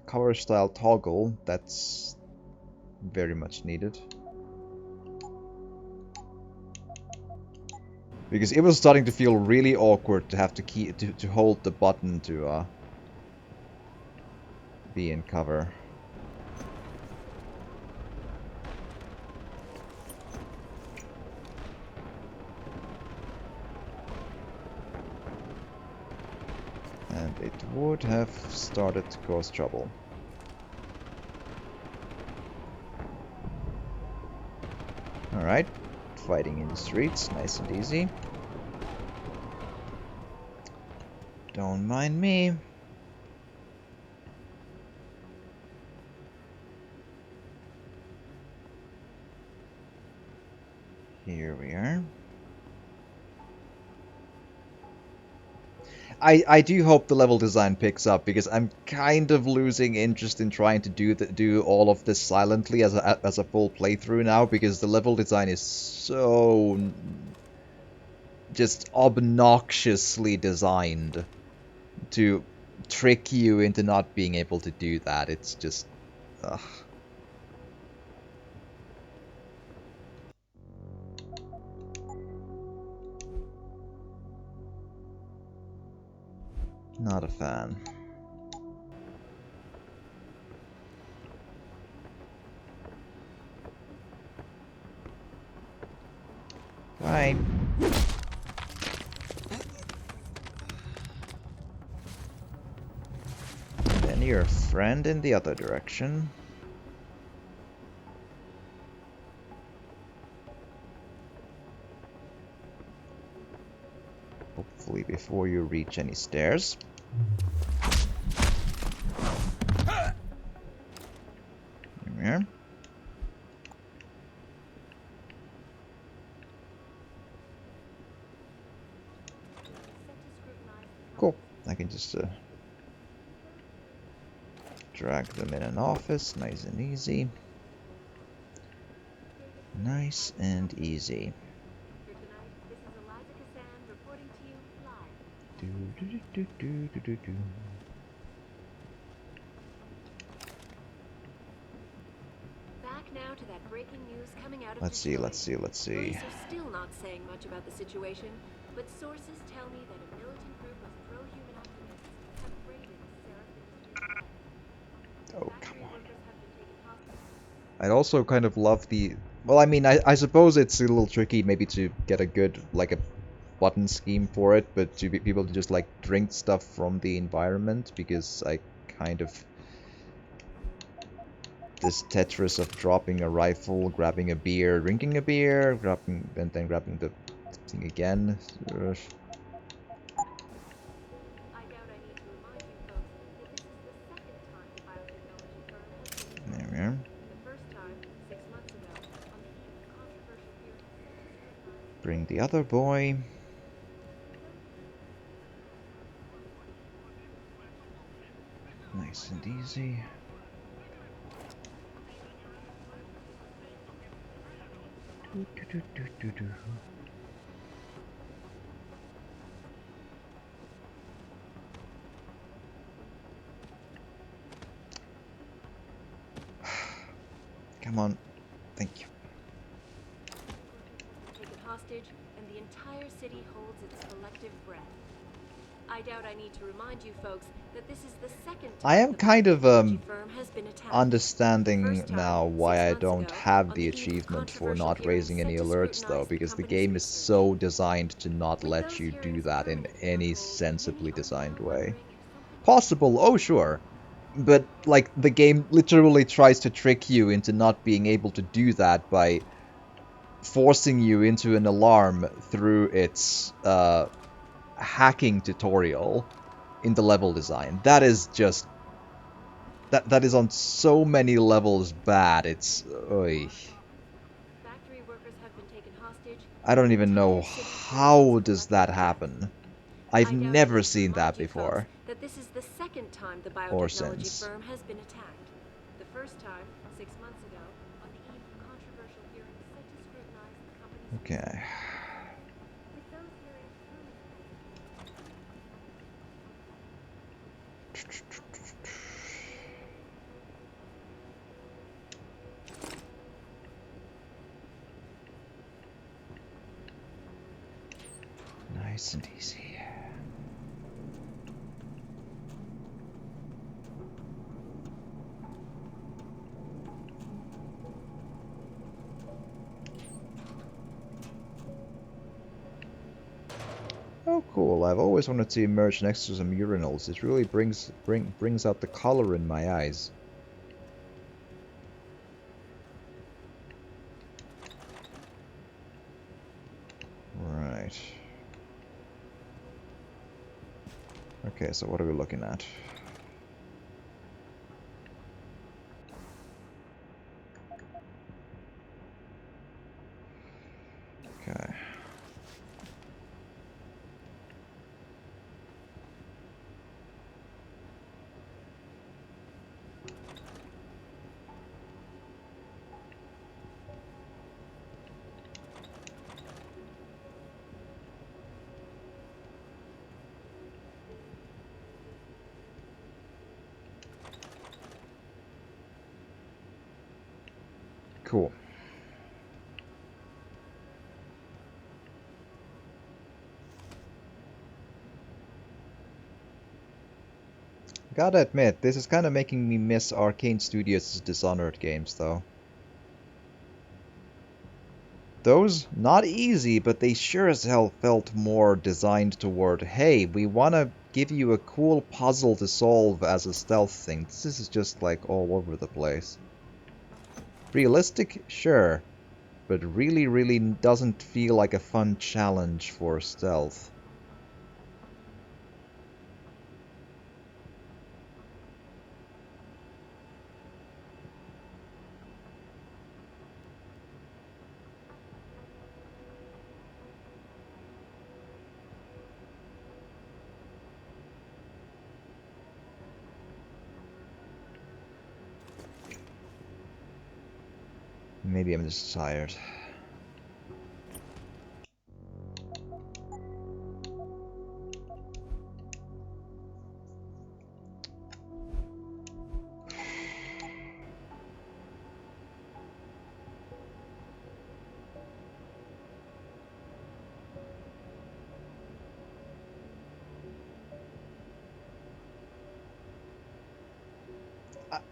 Cover style toggle, that's very much needed. Because it was starting to feel really awkward to have to hold the button to be in cover. And it would have started to cause trouble. Alright, fighting in the streets, nice and easy. Don't mind me. Here we are. I do hope the level design picks up, because I'm kind of losing interest in trying to do all of this silently as a full playthrough now, because the level design is so just obnoxiously designed to trick you into not being able to do that. It's just... ugh. Not a fan. Right. Then your friend in the other direction. Hopefully before you reach any stairs. Here we are. Cool. I can just drag them in an office, nice and easy. Nice and easy. Do, do, do, do, do, do, do. now to that breaking news coming out of Let's Detroit. see. Police are still not saying much about the situation, but sources tell me that a militant group of pro-human activists have raided Sarah Industries. Oh, come Factory on. workers have been taken hostage. I'd also kind of love the... Well, I mean, I suppose it's a little tricky maybe to get a good, like, a button scheme for it, but to be people to just, like, drink stuff from the environment, because I kind of... This Tetris of dropping a rifle, grabbing a beer, drinking a beer, grabbing, and then grabbing the thing again. I doubt I need to remind you folks that this is the second time the biotechnology firm has been attacked. There we are. The first time, 6 months ago, on the eve of controversial hearings set to scrutinize Bring the other boy. Nice and easy. Come on. Thank you. taken hostage, and the entire city holds its collective breath. I doubt I need to remind you folks that this is the second time I am the kind of biotechnology firm has been attacked. understanding First time, now 6 why I months don't ago, have on the the eve of achievement for controversial not hearings raising set any to alerts scrutinize though, the because the company's game is research. so designed to not With let those you do hearings that in finally any unfolding, sensibly many are designed now way. wondering if something Possible, oh sure. But, like, the game literally tries to trick you into not being able to do that by forcing you into an alarm through its hacking tutorial in the level design. That is just... That is on so many levels bad, it's... Oy. factory workers have been taken hostage, I and don't the even know entire city holds how its does that collective breath. happen. I've I doubt I never need to seen that remind you folks before. that this is the second time the Or biotechnology since. firm has been attacked. The first time, 6 months ago, on the eve of controversial hearings set to scrutinize the company's Okay. With those hearings Nice and easy. Oh, cool. I've always wanted to emerge next to some urinals. It really brings out the color in my eyes. Right. Okay, so what are we looking at? Okay. Cool. Gotta admit, this is kind of making me miss Arcane Studios' Dishonored games, though. Those, not easy, but they sure as hell felt more designed toward, hey, we want to give you a cool puzzle to solve as a stealth thing. This is just, like, all over the place. Realistic? Sure. But really doesn't feel like a fun challenge for stealth. Maybe I'm just tired.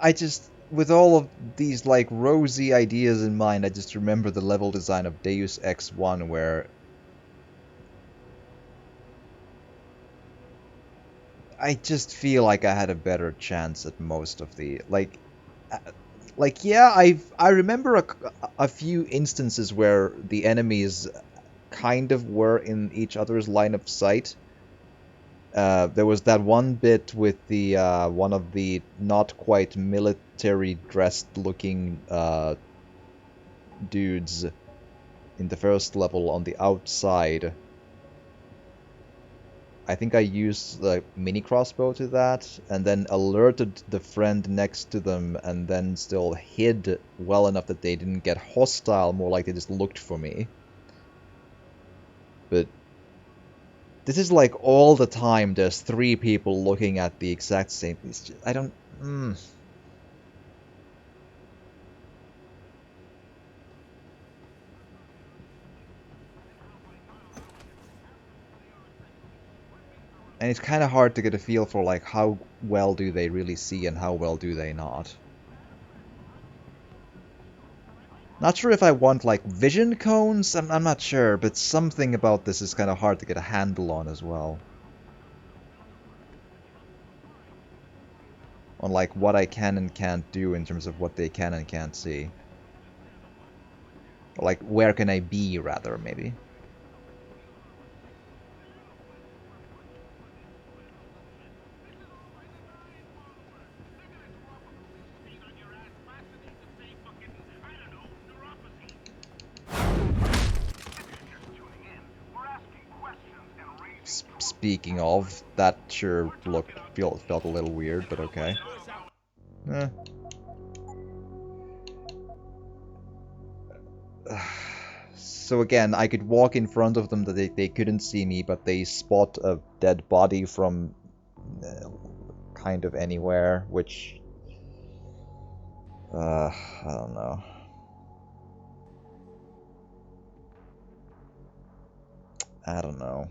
I just, with all of these like rosy ideas in mind, I just remember the level design of Deus Ex 1 where I just feel like I had a better chance at most of the uh, yeah, I remember a few instances where the enemies kind of were in each other's line of sight. There was that one bit with the one of the not quite military dressed looking dudes in the first level on the outside. I think I used the mini crossbow to that, and then alerted the friend next to them, and then still hid well enough that they didn't get hostile, more like they just looked for me. But this is like all the time there's three people looking at the exact same... I don't... And it's kind of hard to get a feel for like how well do they really see and how well do they not. Not sure if I want like vision cones, I'm not sure, but something about this is kind of hard to get a handle on as well. On like what I can and can't do in terms of what they can and can't see. Or like where can I be rather, maybe. Speaking of, that sure felt a little weird, but okay. Eh. So again, I could walk in front of them that they couldn't see me, but they spot a dead body from kind of anywhere, which... I don't know. I don't know.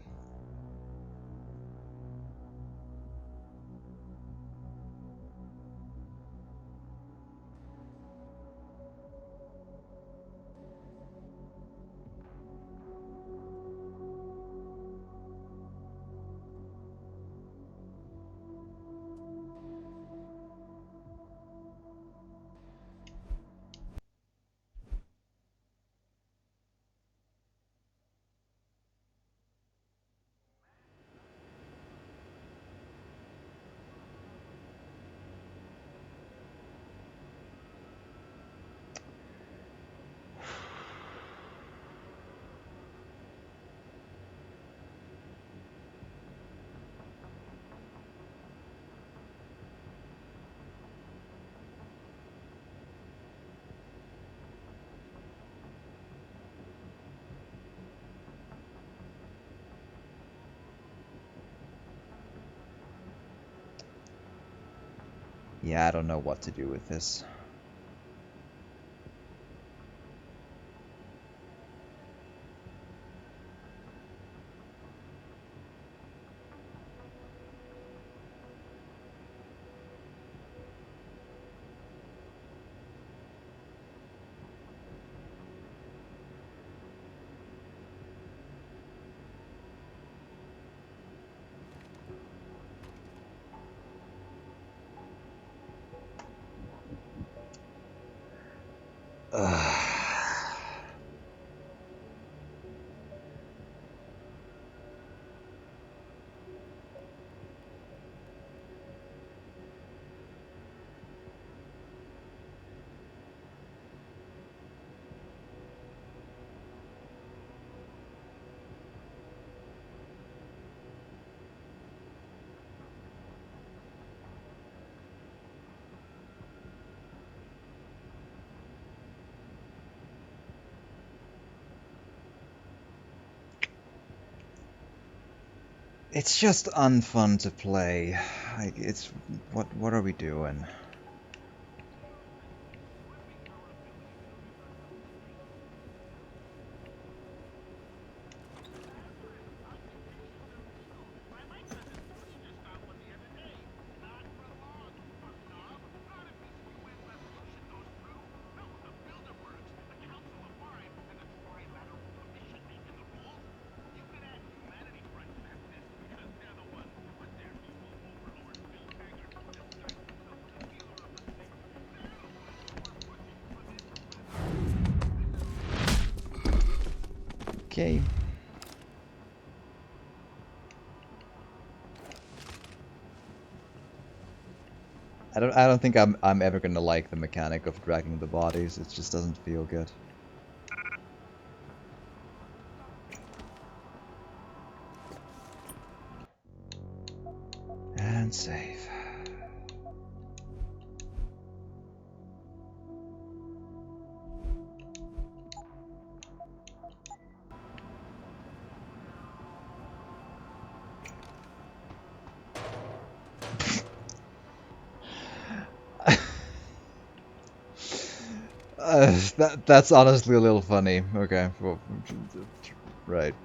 Yeah, I don't know what to do with this. It's just unfun to play. Like, it's... What are we doing? Okay. I don't think I'm ever gonna like the mechanic of dragging the bodies. It just doesn't feel good. And save. That's honestly a little funny. Okay, well, right.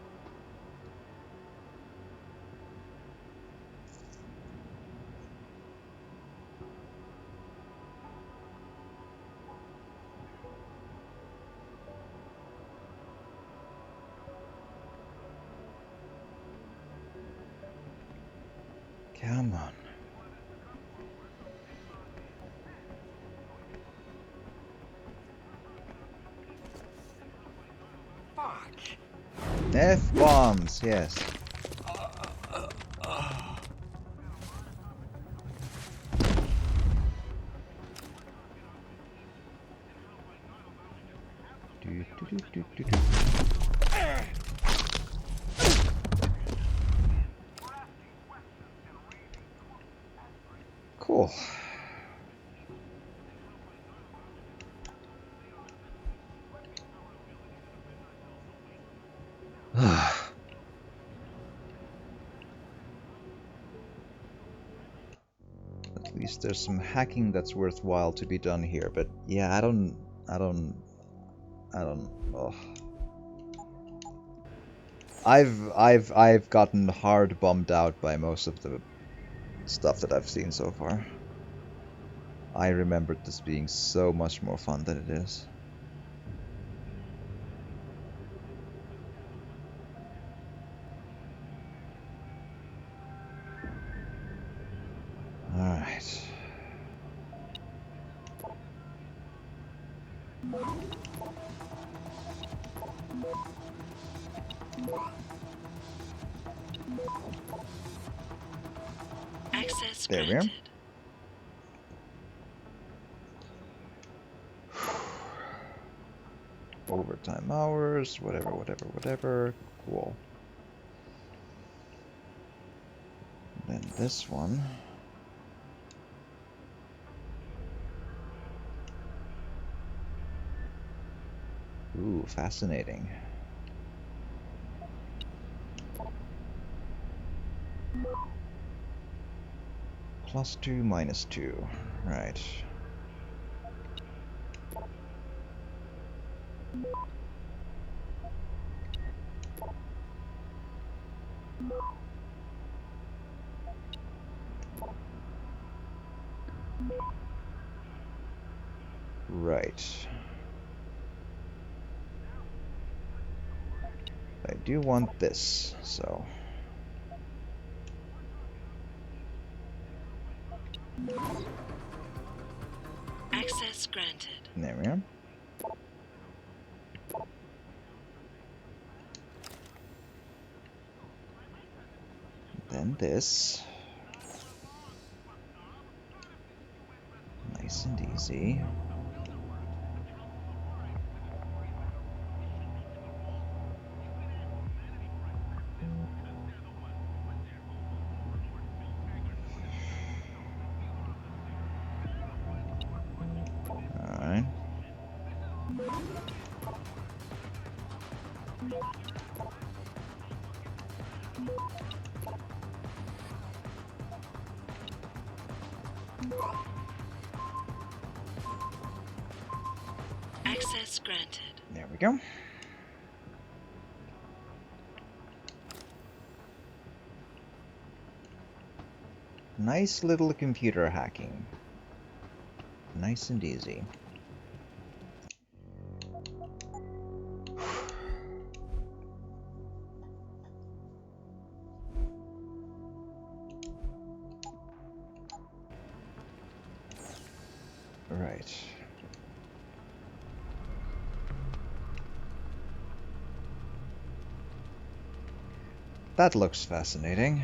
Come on. Fuck. F-bombs, yes. Cool. At least there's some hacking that's worthwhile to be done here, but yeah, I don't, oh. I've gotten hard bummed out by most of the stuff that I've seen so far. I remembered this being so much more fun than it is. Alright. Access There we are. granted. Overtime hours, whatever. Cool. Then this one. Ooh, fascinating. +2, -2. Right. Right. I do want this, so... Access granted. There we are. Then this. Nice and easy. Alright. Access granted. There we go. Nice little computer hacking. Nice and easy. Right. That looks fascinating.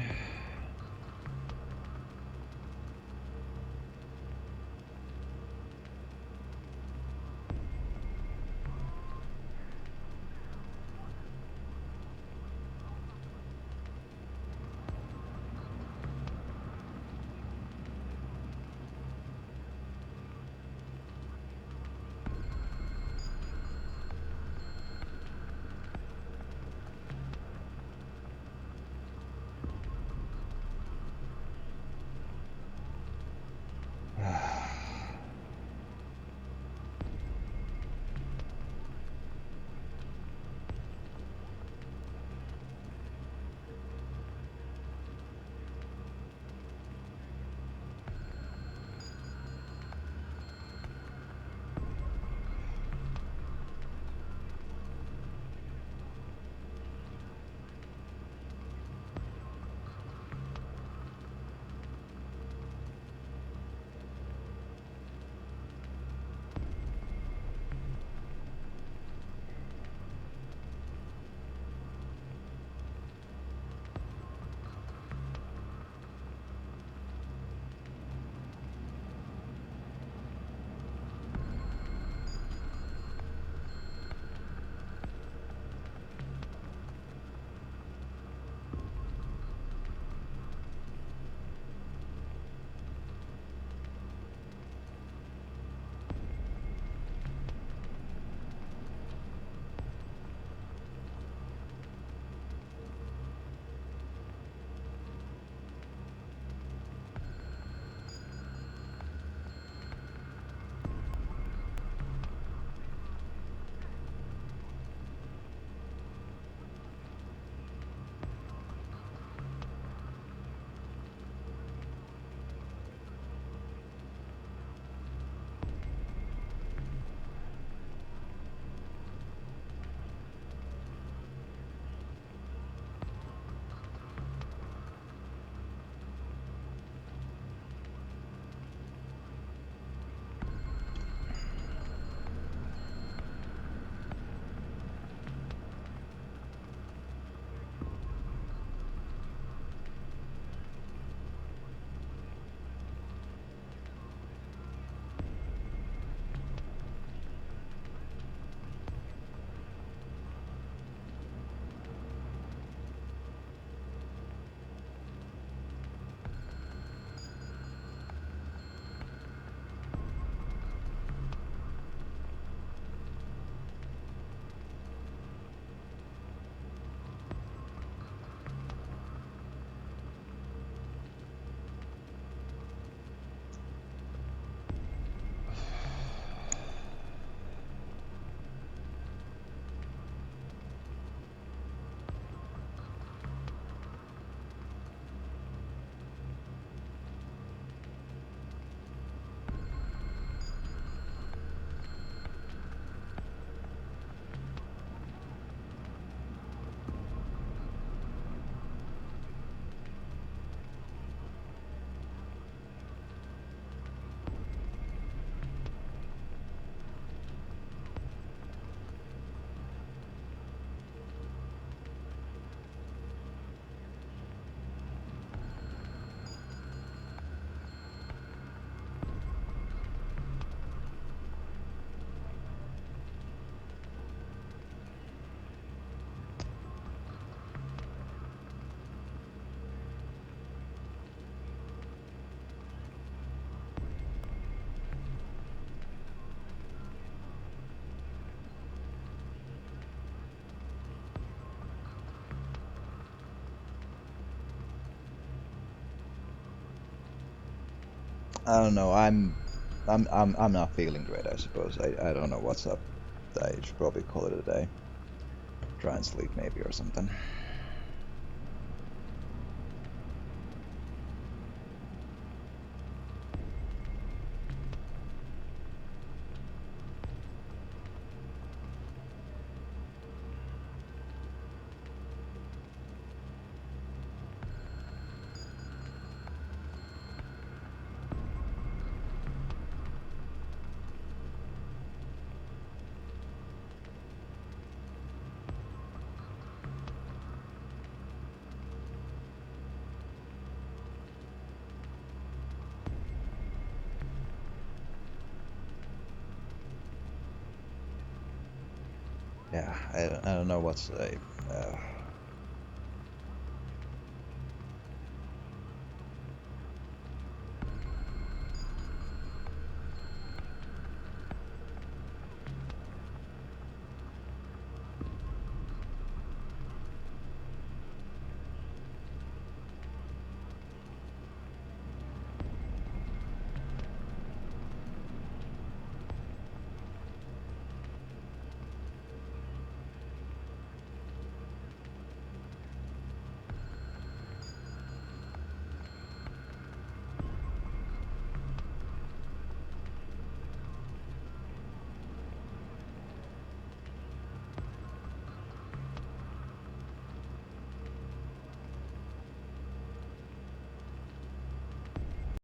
I don't know. I'm not feeling great. I suppose. I don't know what's up. I should probably call it a day. Try and sleep maybe or something. Yeah, I don't know what to say.